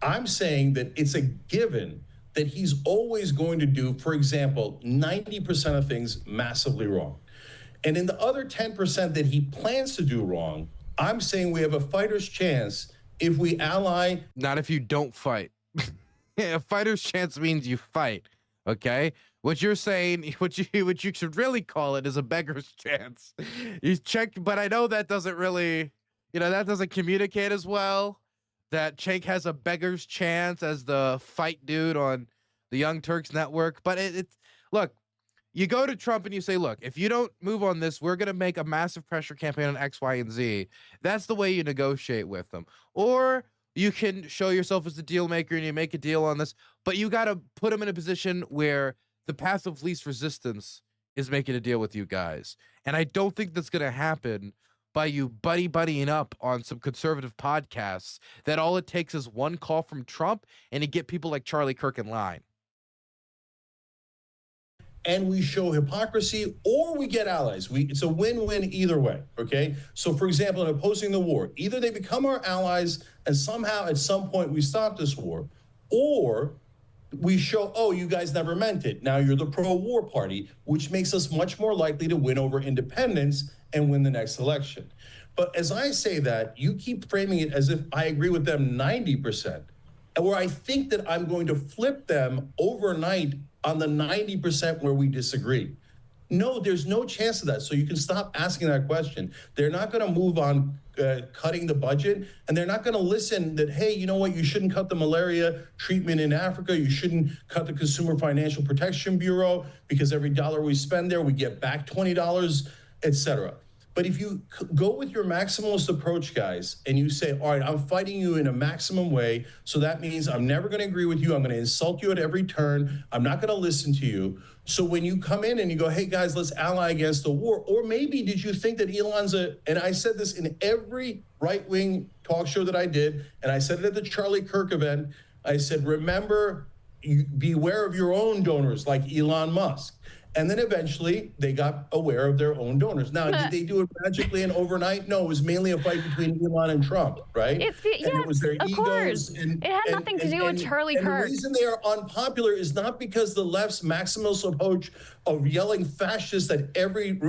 I'm saying that it's a given that he's always going to do, for example, 90% of things massively wrong. And in the other 10% that he plans to do wrong, I'm saying we have a fighter's chance if we ally. Not if you don't fight. A fighter's chance means you fight. Okay? What you're saying, what you should really call it is a beggar's chance. You check, but I know that doesn't really, that doesn't communicate as well. That Cenk has a beggar's chance as the fight dude on the Young Turks network. But it's look, you go to Trump and you say, look, if you don't move on this, we're going to make a massive pressure campaign on X, Y, and Z. That's the way you negotiate with them. Or you can show yourself as the deal maker and you make a deal on this, but you got to put them in a position where the path of least resistance is making a deal with you guys. And I don't think that's going to happen by you buddying up on some conservative podcasts that all it takes is one call from Trump and to get people like Charlie Kirk in line. And we show hypocrisy or we get allies. It's a win-win either way, okay? So for example, in opposing the war, either they become our allies and somehow at some point we stop this war, or we show, oh, you guys never meant it. Now you're the pro-war party, which makes us much more likely to win over independents and win the next election. But as I say that, you keep framing it as if I agree with them 90%, and where I think that I'm going to flip them overnight on the 90% where we disagree. No, there's no chance of that. So you can stop asking that question. They're not going to move on cutting the budget, and they're not going to listen that, hey, you know what, you shouldn't cut the malaria treatment in Africa. You shouldn't cut the Consumer Financial Protection Bureau because every dollar we spend there, we get back $20, et cetera. But if you go with your maximalist approach, guys, and you say, all right, I'm fighting you in a maximum way, so that means I'm never going to agree with you. I'm going to insult you at every turn. I'm not going to listen to you. So when you come in and you go, hey, guys, let's ally against the war, or maybe did you think that Elon's and I said this in every right-wing talk show that I did, and I said it at the Charlie Kirk event, I said, remember, beware of your own donors like Elon Musk. And then eventually they got aware of their own donors. Now, did they do it magically and overnight? No, it was mainly a fight between Elon and Trump, right? Yes, it was their of egos. course. It had nothing to do with Charlie Kirk. And the reason they are unpopular is not because the left's maximalist approach of yelling fascist at every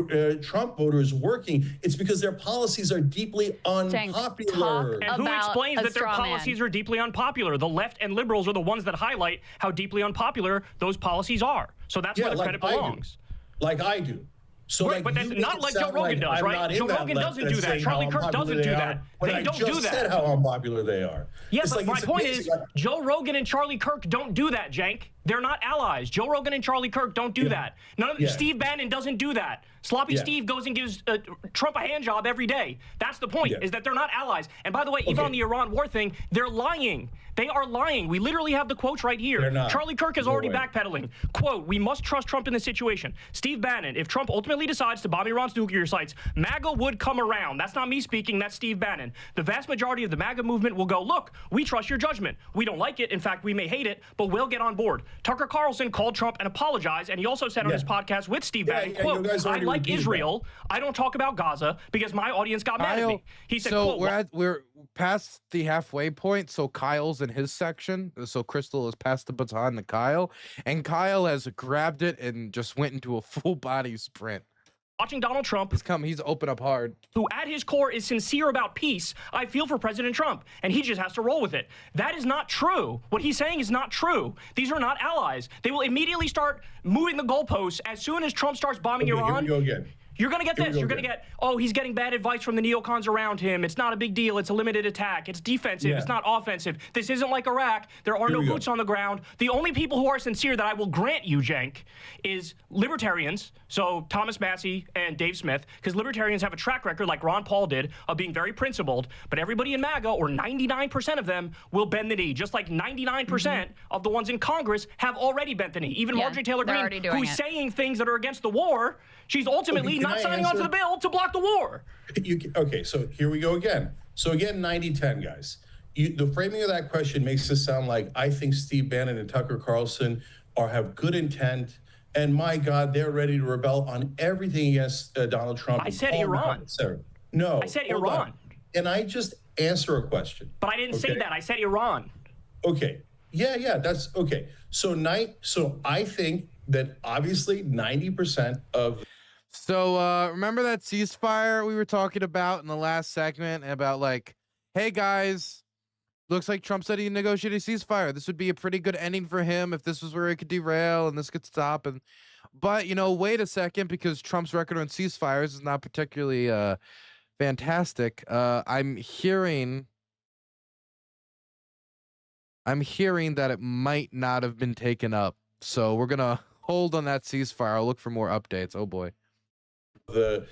Trump voter is working. It's because their policies are deeply unpopular. And who explains that their policies are deeply unpopular? The left and liberals are the ones that highlight how deeply unpopular those policies are. So that's where the credit belongs. Like I do. So right, but that's not like Joe Rogan does, right? Joe Rogan doesn't do that. Charlie Kirk doesn't do that. They don't do that. Said how unpopular they are. Yes, but my point is, Joe Rogan and Charlie Kirk don't do that, Cenk. They're not allies. Joe Rogan and Charlie Kirk don't do that. Steve Bannon doesn't do that. Sloppy Steve goes and gives Trump a hand job every day. That's the point, is that they're not allies. And by the way, even on the Iran war thing, they're lying. They are lying. We literally have the quotes right here. They're not. Charlie Kirk is already backpedaling. Quote, we must trust Trump in this situation. Steve Bannon, if Trump ultimately decides to bomb Iran's nuclear sites, MAGA would come around. That's not me speaking. That's Steve Bannon. The vast majority of the MAGA movement will go, look, we trust your judgment. We don't like it. In fact, we may hate it, but we'll get on board. Tucker Carlson called Trump and apologized, and he also said on his podcast with Steve Bannon, quote, I like Israel. I don't talk about Gaza because my audience got mad at me. He said, so quote, we're past the halfway point. So Kyle's in his section. So Krystal has passed the baton to Kyle, and Kyle has grabbed it and just went into a full body sprint. watching Donald Trump, He's open up hard. who at his core is sincere about peace, I feel for President Trump, and he just has to roll with it. That is not true. What he's saying is not true. These are not allies. They will immediately start moving the goalposts as soon as Trump starts bombing Iran. Here we go again. You're going to get this. You're going to get, oh, he's getting bad advice from the neocons around him. It's not a big deal. It's a limited attack. It's defensive. Yeah. It's not offensive. This isn't like Iraq. There are no boots on the ground. The only people who are sincere that I will grant you, Cenk, is libertarians. So Thomas Massey and Dave Smith, because libertarians have a track record, like Ron Paul did, of being very principled. But everybody in MAGA, or 99% of them, will bend the knee, just like 99% of the ones in Congress have already bent the knee. Even Marjorie Taylor Greene, who's saying things that are against the war, she's ultimately not signing on to the bill to block the war. Okay, so here we go again. So again, 90-10, guys. The framing of that question makes it sound like I think Steve Bannon and Tucker Carlson have good intent, and my God, they're ready to rebel on everything against Donald Trump. I said Iran. No. I said Iran. And I just answer a question. But I didn't say that. I said Iran. Okay. Yeah, that's okay. So I think that obviously 90% of. So remember that ceasefire we were talking about in the last segment about like, hey guys, looks like Trump said he negotiated a ceasefire. This would be a pretty good ending for him if this was where it could derail and this could stop. But you know, wait a second, because Trump's record on ceasefires is not particularly fantastic. I'm hearing that it might not have been taken up. So we're gonna hold on that ceasefire. I'll look for more updates. Oh boy. The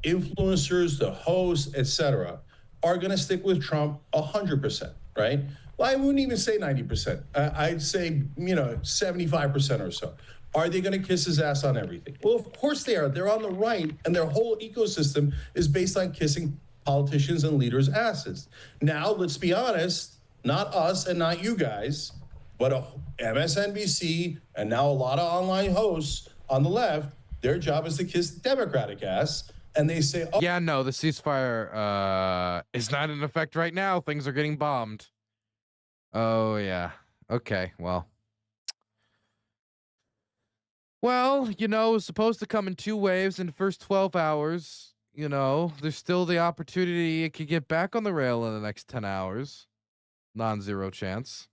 influencers, the hosts, etc., are going to stick with Trump 100%, right? Well, I wouldn't even say 90%. I'd say 75% or so. Are they going to kiss his ass on everything? Well, of course they are. They're on the right, and their whole ecosystem is based on kissing politicians and leaders' asses. Now, let's be honest, not us and not you guys, but MSNBC and now a lot of online hosts on the left. Their job is to kiss Democratic ass, and they say, oh. Yeah, no, the ceasefire is not in effect right now. Things are getting bombed. Oh, yeah. Okay, well. Well, you know, it's supposed to come in 2 waves in the first 12 hours. You know, there's still the opportunity it could get back on the rail in the next 10 hours. Non-zero chance.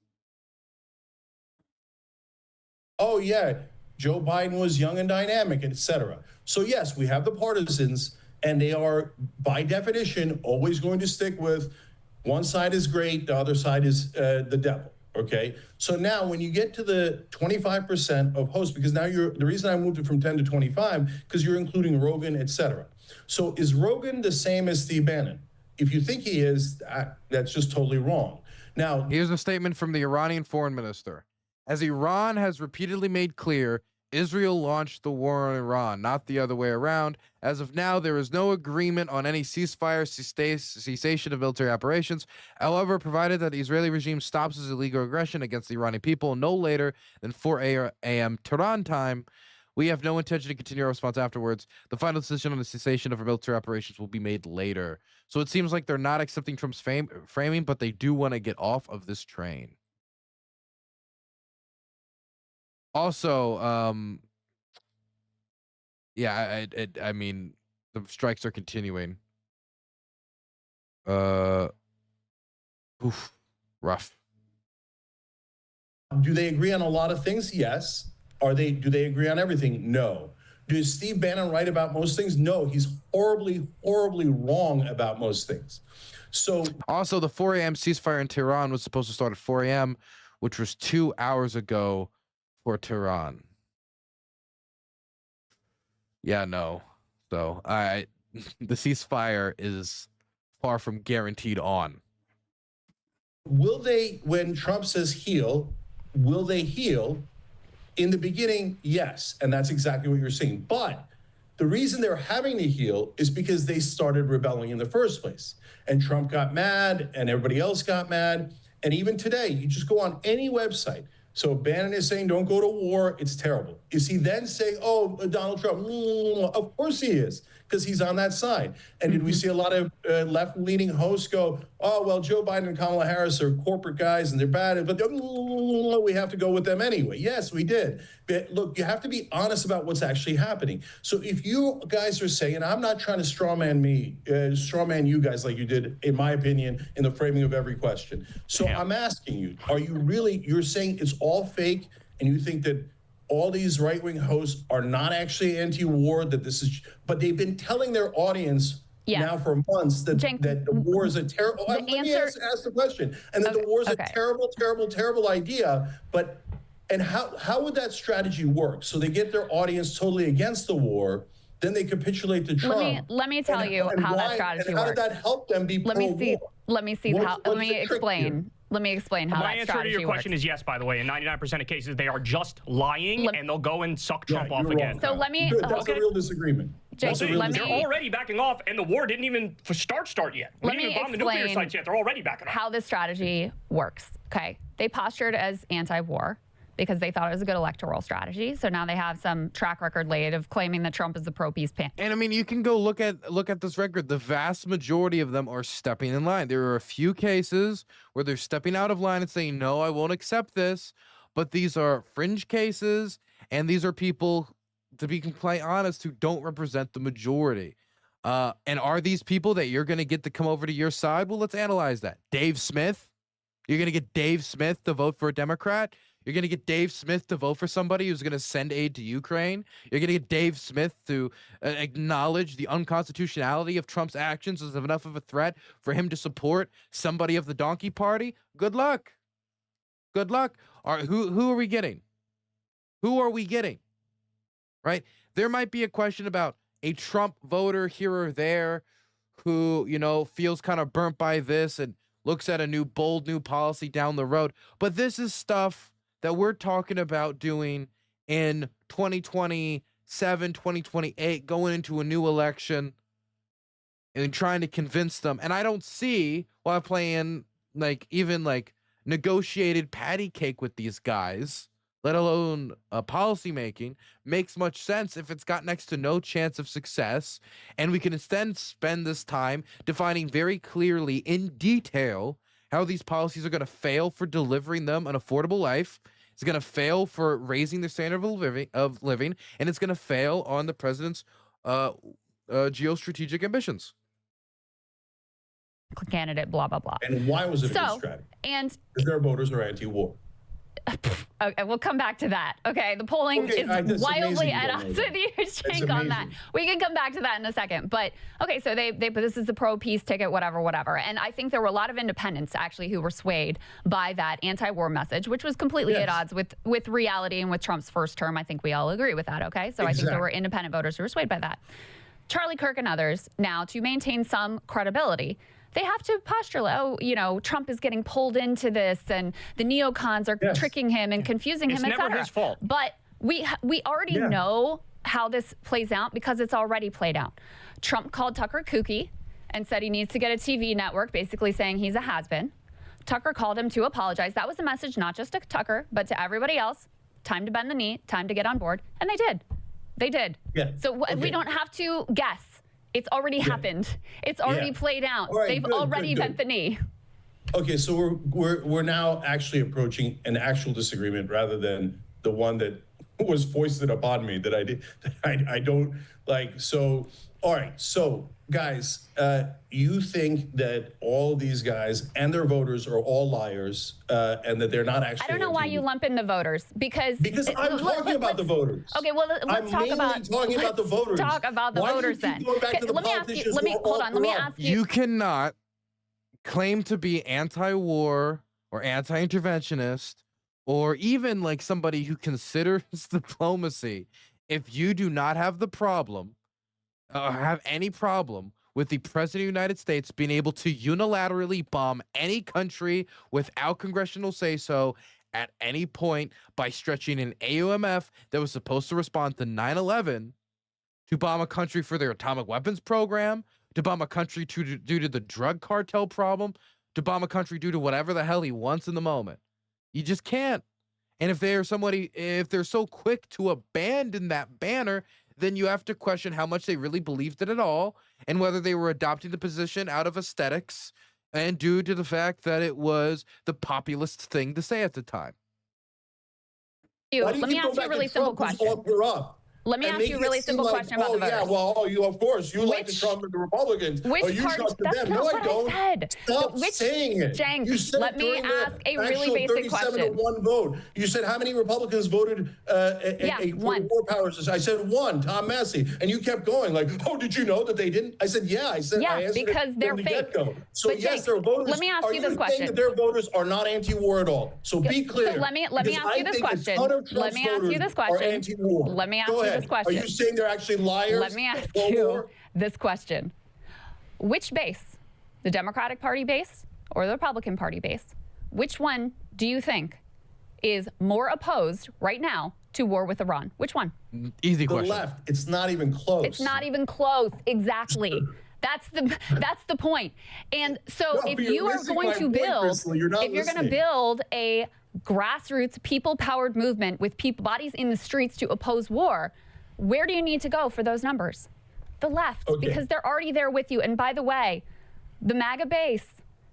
Oh, yeah. Joe Biden was young and dynamic, etc. So yes, we have the partisans, and they are, by definition, always going to stick with one side is great, the other side is the devil. Okay. So now, when you get to the 25% of hosts, because now the reason I moved it from 10 to 25, because you're including Rogan, etc. So is Rogan the same as Steve Bannon? If you think he is, that's just totally wrong. Now, here's a statement from the Iranian foreign minister. As Iran has repeatedly made clear, Israel launched the war on Iran, not the other way around. As of now, there is no agreement on any ceasefire, cessation of military operations. However, provided that the Israeli regime stops its illegal aggression against the Iranian people no later than 4 a.m. Tehran time, we have no intention to continue our response afterwards. The final decision on the cessation of our military operations will be made later. So it seems like they're not accepting Trump's framing, but they do want to get off of this train. Also, yeah, I mean, the strikes are continuing. Rough. Do they agree on a lot of things? Yes. Do they agree on everything? No. Does Steve Bannon right about most things? No, he's horribly, horribly wrong about most things. So also, the 4 a.m. ceasefire in Tehran was supposed to start at 4 a.m., which was 2 hours ago for Tehran. Yeah, no. So the ceasefire is far from guaranteed on. Will they, when Trump says heal, will they heal? In the beginning, yes, and that's exactly what you're seeing. But the reason they're having to heal is because they started rebelling in the first place. And Trump got mad, and everybody else got mad. And even today, you just go on any website. So Bannon is saying, don't go to war. It's terrible. Is he then saying, oh, Donald Trump? Of course he is, because he's on that side. And did we see a lot of left-leaning hosts go, oh, well, Joe Biden and Kamala Harris are corporate guys and they're bad, but we have to go with them anyway? Yes, we did. But look, you have to be honest about what's actually happening. So if you guys are saying, and I'm not trying to strawman you guys like you did, in my opinion, in the framing of every question. So I'm asking you, are you really, you're saying it's all fake and you think that all these right-wing hosts are not actually anti-war, that this is, but they've been telling their audience now for months that, Cenk, that the war is a terrible, let me ask the question, and that the war is a terrible, terrible, terrible idea, but, and how would that strategy work? So they get their audience totally against the war, then they capitulate to Trump. Let me tell you how that strategy works. How did that help them be pro-war? Let me explain. Let me explain how My that answer to your question works. is yes, by the way. In 99% of cases, they are just lying, and they'll go and suck Trump off again. So let me... Good, that's a real disagreement. Cenk, They're already backing off, and the war didn't even start yet. We didn't even bomb the nuclear sites yet. They're already backing off. How this strategy works, okay? They postured as anti-war because they thought it was a good electoral strategy. So now they have some track record laid of claiming that Trump is the pro-peace pan. And I mean, you can go look at this record. The vast majority of them are stepping in line. There are a few cases where they're stepping out of line and saying, no, I won't accept this. But these are fringe cases, and these are people, to be quite honest, who don't represent the majority. And are these people that you're going to get to come over to your side? Well, let's analyze that. Dave Smith. You're going to get Dave Smith to vote for a Democrat. You're going to get Dave Smith to vote for somebody who's going to send aid to Ukraine. You're going to get Dave Smith to acknowledge the unconstitutionality of Trump's actions as enough of a threat for him to support somebody of the donkey party. Good luck. Good luck. Who are we getting? Who are we getting? Right? There might be a question about a Trump voter here or there who, you know, feels kind of burnt by this and looks at a bold new policy down the road. But this is stuff that we're talking about doing in 2027, 2028, going into a new election and trying to convince them. And I don't see why playing even negotiated patty cake with these guys, let alone policy making, makes much sense if it's got next to no chance of success. And we can instead spend this time defining very clearly in detail how these policies are going to fail for delivering them an affordable life. It's going to fail for raising their standard of living, and it's going to fail on the president's geostrategic ambitions. Candidate, blah, blah, blah. And why was it a good strategy? And because their voters are anti-war. Okay, we'll come back to that. Okay, the polling is wildly at odds with you, Cenk, on that. We can come back to that in a second. But okay, so but this is the pro-peace ticket, whatever. And I think there were a lot of independents actually who were swayed by that anti-war message, which was completely at odds with reality and with Trump's first term. I think we all agree with that. Okay, so I think there were independent voters who were swayed by that. Charlie Kirk and others now, to maintain some credibility, they have to postulate, oh, you know, Trump is getting pulled into this and the neocons are tricking him and confusing him, et cetera. It's never his fault. But we already know how this plays out because it's already played out. Trump called Tucker kooky and said he needs to get a TV network, basically saying he's a has-been. Tucker called him to apologize. That was a message not just to Tucker, but to everybody else. Time to bend the knee, time to get on board. And they did. They did. Yeah. So we don't have to guess. It's already happened. It's already played out. Right, they've already bent the knee. Okay, so we're now actually approaching an actual disagreement rather than the one that was foisted upon me that I don't like. So, all right. So, guys, you think that all these guys and their voters are all liars and that they're not actually. I don't know why you lump in the voters because I'm talking about the voters. Okay, well let's talk about the voters. Talk about the voters then. Let me ask you. Let me ask you. You cannot claim to be anti-war or anti-interventionist or even like somebody who considers diplomacy if you do not have the problem or have any problem with the president of the United States being able to unilaterally bomb any country without congressional say-so at any point by stretching an AUMF that was supposed to respond to 9/11 to bomb a country for their atomic weapons program, to bomb a country due to the drug cartel problem, to bomb a country due to whatever the hell he wants in the moment. You just can't. And if they're so quick to abandon that banner, then you have to question how much they really believed it at all and whether they were adopting the position out of aesthetics and due to the fact that it was the populist thing to say at the time. Why do you Let me keep ask going you a back really to simple Trump, who's question. all pure up? Let me And ask you a making really it seem simple like, question about the voters. yeah, well, you of course you like the Trump and the Republicans. Which you parts? trusted That's them. not No, what I don't. I said. Stop saying it. Cenk, You said let me during the ask a really actual basic 37 question. to 1 vote. You said how many Republicans voted for one. war powers? I said 1, Tom Massey, and you kept going like, oh, did you know that they didn't? I said, yeah. I said, Yeah, I answered because it they're from the fake. get-go. So But yes, Cenk, there are voters. let me ask are you this saying question. that their voters are not anti-war at all? So be clear. So let me because ask you I this think a question. ton of Let Trump's me ask you voters this are question. anti-war. Let me ask Go you ahead. this question. Are you saying they're actually liars? Let me ask Pro you war? this question. Which base, the Democratic Party base or the Republican Party base, which one do you think is more opposed right now to war with Iran? Which one? Easy The question. left. It's not even close. It's not even close. Exactly. That's the point. And so No, if you're you are missing going my to point, build, Krystal. You're not if you're going to listening. build a grassroots, people-powered movement with people, bodies in the streets to oppose war, where do you need to go for those numbers? The left, Okay. because they're already there with you. And by the way, the MAGA base,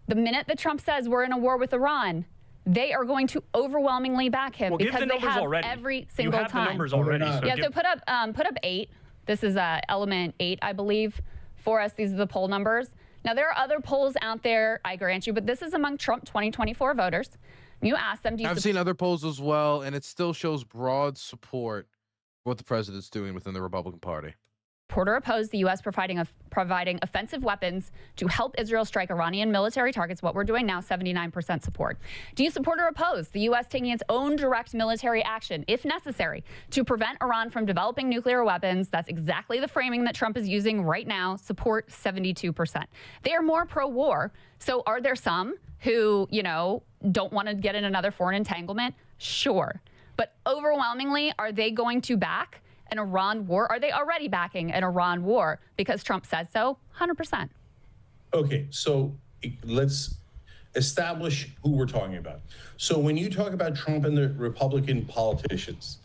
the minute that Trump says we're in a war with Iran, they are going to overwhelmingly back him Well, give because the they numbers have already. every You single have time. the numbers already. not. Yeah, give- so put up 8. This is element 8, I believe, for us. These are the poll numbers. Now, there are other polls out there, I grant you, but this is among Trump 2024 voters. You ask them, do you I've seen other polls as well, and it still shows broad support for what the president's doing within the Republican Party. support or oppose the U.S. providing offensive weapons to help Israel strike Iranian military targets? What we're doing now, 79% support. Do you support or oppose the U.S. taking its own direct military action, if necessary, to prevent Iran from developing nuclear weapons? That's exactly the framing that Trump is using right now. Support 72%. They are more pro-war. So are there some who, don't want to get in another foreign entanglement? Sure. But overwhelmingly, are they going to back an Iran war? Are they already backing an Iran war because Trump says so? 100%. Okay, so let's establish who we're talking about. So when you talk about Trump and the Republican politicians,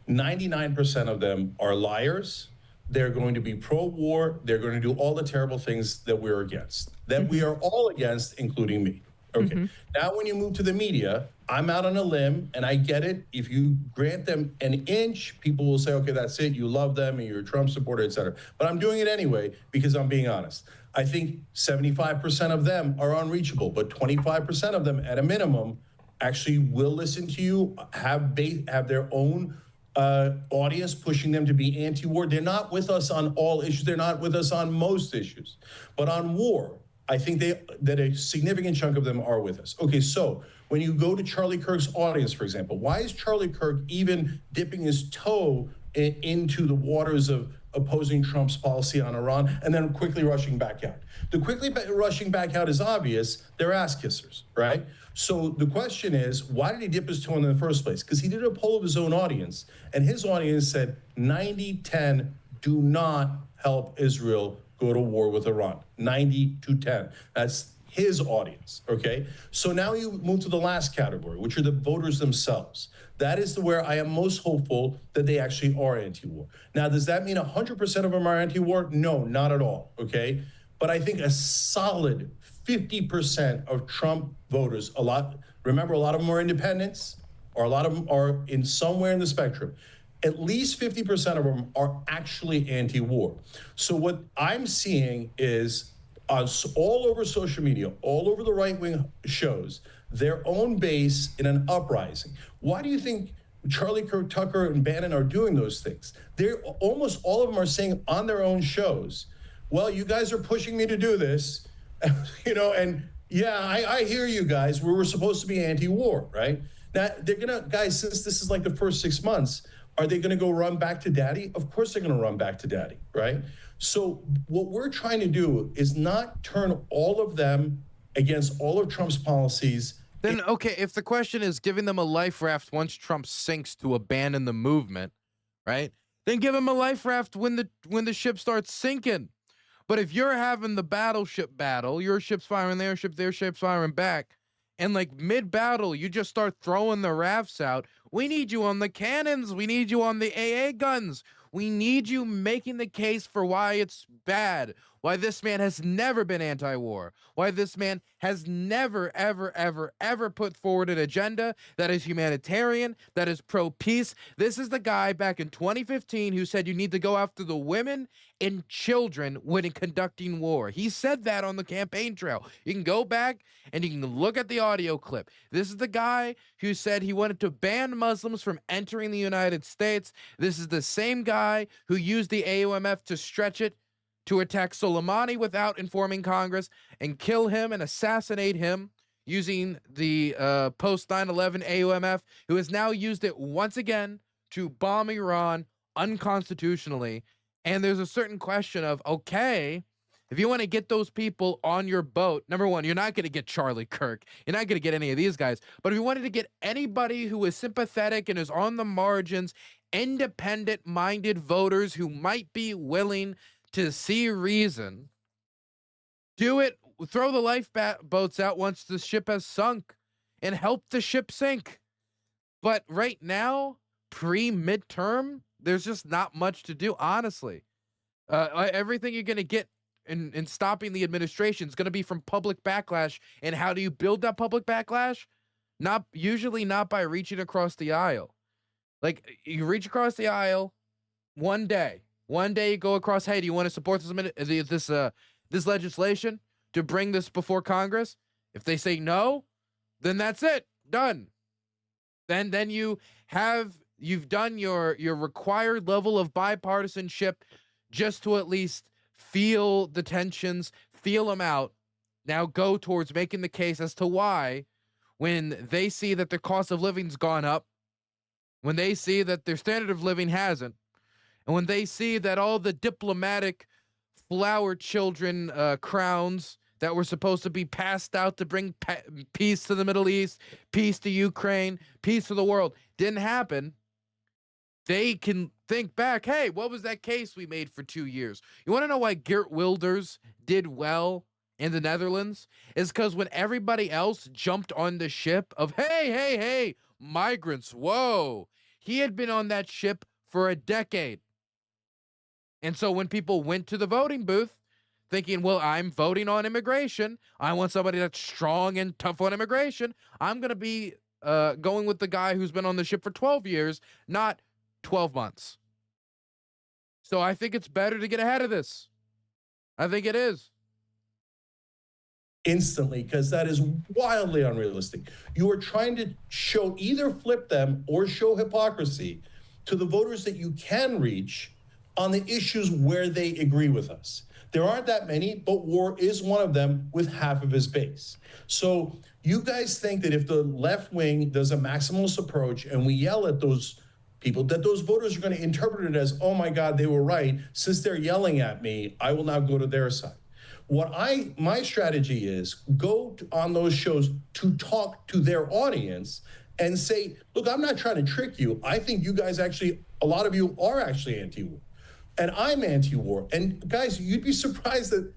99% of them are liars. They're going to be pro-war. They're going to do all the terrible things that we're against, that we are all against, including me. Okay. Now, when you move to the media, I'm out on a limb, and I get it. If you grant them an inch, people will say, okay, that's it. You love them, and you're a Trump supporter, et cetera. But I'm doing it anyway because I'm being honest. I think 75% of them are unreachable, but 25% of them, at a minimum, actually will listen to you, have their own audience pushing them to be anti-war. They're not with us on all issues. They're not with us on most issues. But on war, I think that a significant chunk of them are with us. Okay, so when you go to Charlie Kirk's audience, for example, why is Charlie Kirk even dipping his toe into the waters of opposing Trump's policy on Iran and then quickly rushing back out? The quickly rushing back out is obvious. They're ass kissers, right? So the question is, why did he dip his toe in the first place? Because he did a poll of his own audience, and his audience said 90-10 do not help Israel go to war with Iran. 90-10. That's his audience, okay? So now you move to the last category, which are the voters themselves. That is where I am most hopeful that they actually are anti-war. Now, does that mean 100% of them are anti-war? No, not at all, okay? But I think a solid 50% of Trump voters, remember, a lot of them are independents, or a lot of them are in somewhere in the spectrum. At least 50% of them are actually anti-war. So what I'm seeing is all over social media, all over the right-wing shows, their own base in an uprising. Why do you think Charlie Kirk, Tucker, and Bannon are doing those things? They're almost all of them are saying on their own shows, well, you guys are pushing me to do this, and yeah, I hear you guys. We were supposed to be anti-war, right? Now, they're gonna, guys, since this is like the first 6 months, are they going to go run back to daddy? Of course they're going to run back to daddy, right? So what we're trying to do is not turn all of them against all of Trump's policies. Then, okay, if the question is giving them a life raft once Trump sinks to abandon the movement, right? Then give them a life raft when the ship starts sinking. But if you're having the battleship battle, your ship's firing their ship's firing back, and like mid-battle, you just start throwing the rafts out. We need you on the cannons. We need you on the AA guns. We need you making the case for why it's bad, why this man has never been anti-war, why this man has never, ever, ever, ever put forward an agenda that is humanitarian, that is pro-peace. This is the guy back in 2015 who said you need to go after the women and children when conducting war. He said that on the campaign trail. You can go back and you can look at the audio clip. This is the guy who said he wanted to ban Muslims from entering the United States. This is the same guy who used the AUMF to stretch it to attack Soleimani without informing Congress and kill him and assassinate him using the post 9/11 AUMF, who has now used it once again to bomb Iran unconstitutionally. And there's a certain question of, okay, if you want to get those people on your boat, number one, you're not going to get Charlie Kirk. You're not going to get any of these guys. But if you wanted to get anybody who is sympathetic and is on the margins, independent-minded voters who might be willing to see reason, do it. Throw the lifeboats out once the ship has sunk and help the ship sink. But right now, pre-midterm, there's just not much to do, honestly. Everything you're going to get in stopping the administration is going to be from public backlash. And how do you build that public backlash? Usually not by reaching across the aisle. Like, you reach across the aisle one day. One day you go across, hey, do you want to support this legislation to bring this before Congress? If they say no, then that's it. Done. Then you've done your required level of bipartisanship just to at least feel the tensions, feel them out. Now go towards making the case as to why, when they see that their cost of living's gone up, when they see that their standard of living hasn't, and when they see that all the diplomatic flower children crowns that were supposed to be passed out to bring peace to the Middle East, peace to Ukraine, peace to the world, didn't happen, they can think back, hey, what was that case we made for 2 years? You want to know why Geert Wilders did well in the Netherlands? Is because when everybody else jumped on the ship of, hey, migrants, whoa, he had been on that ship for a decade. And so when people went to the voting booth thinking, well, I'm voting on immigration, I want somebody that's strong and tough on immigration, I'm going to be going with the guy who's been on the ship for 12 years, not 12 months. So I think it's better to get ahead of this. I think it is. Instantly, because that is wildly unrealistic. You are trying to either flip them or show hypocrisy to the voters that you can reach on the issues where they agree with us. There aren't that many, but war is one of them with half of his base. So you guys think that if the left wing does a maximalist approach and we yell at those people, that those voters are going to interpret it as, oh my God, they were right. Since they're yelling at me, I will now go to their side. My strategy is go on those shows to talk to their audience and say, look, I'm not trying to trick you. I think you guys actually, a lot of you are actually anti-war. And I'm anti-war. And guys, you'd be surprised that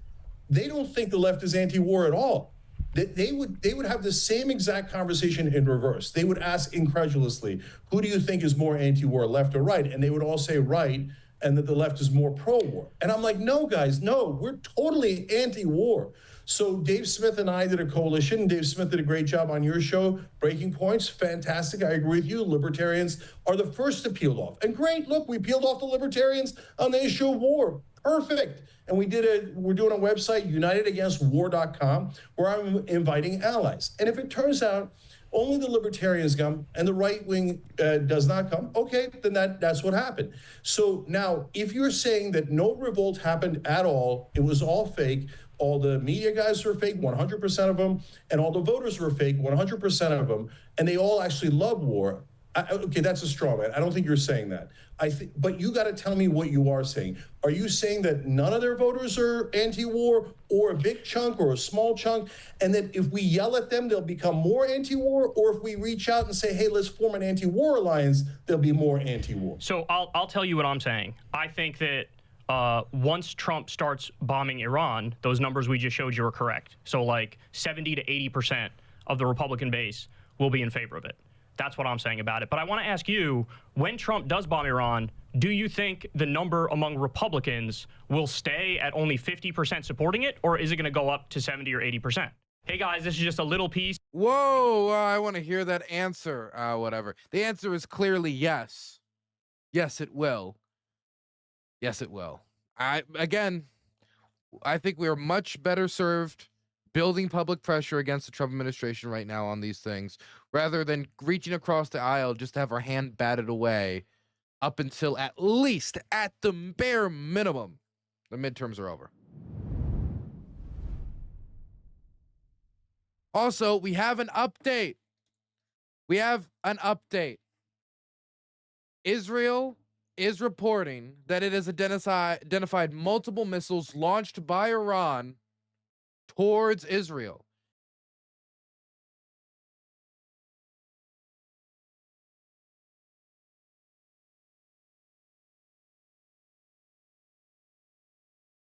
they don't think the left is anti-war at all. They would have the same exact conversation in reverse. They would ask incredulously, who do you think is more anti-war, left or right? And they would all say right, and that the left is more pro-war. And I'm like, no, guys, no, we're totally anti-war. So Dave Smith and I did a coalition. Dave Smith did a great job on your show, Breaking Points, fantastic. I agree with you. Libertarians are the first to peel off. And great, look, we peeled off the libertarians on the issue of war. Perfect. And we're doing a website, unitedagainstwar.com, where I'm inviting allies. And if it turns out only the libertarians come and the right wing does not come, okay, then that's what happened. So now, if you're saying that no revolt happened at all, it was all fake, all the media guys were fake, 100% of them, and all the voters were fake, 100% of them, and they all actually love war, okay, that's a straw man. I don't think you're saying that. But you got to tell me what you are saying. Are you saying that none of their voters are anti-war, or a big chunk or a small chunk, and that if we yell at them, they'll become more anti-war? Or if we reach out and say, hey, let's form an anti-war alliance, they'll be more anti-war? So I'll tell you what I'm saying. I think that once Trump starts bombing Iran, those numbers we just showed you are correct. So like 70 to 80% of the Republican base will be in favor of it. That's what I'm saying about it. But I want to ask you, when Trump does bomb Iran, do you think the number among Republicans will stay at only 50% supporting it, or is it going to go up to 70 or 80%? Hey guys, this is just a little piece. Whoa, I want to hear that answer. Whatever. The answer is clearly yes. Yes, it will. Yes, it will. I think we are much better served building public pressure against the Trump administration right now on these things, rather than reaching across the aisle just to have our hand batted away up until at least, at the bare minimum, the midterms are over. Also, we have an update. Israel is reporting that it has identified multiple missiles launched by Iran towards Israel.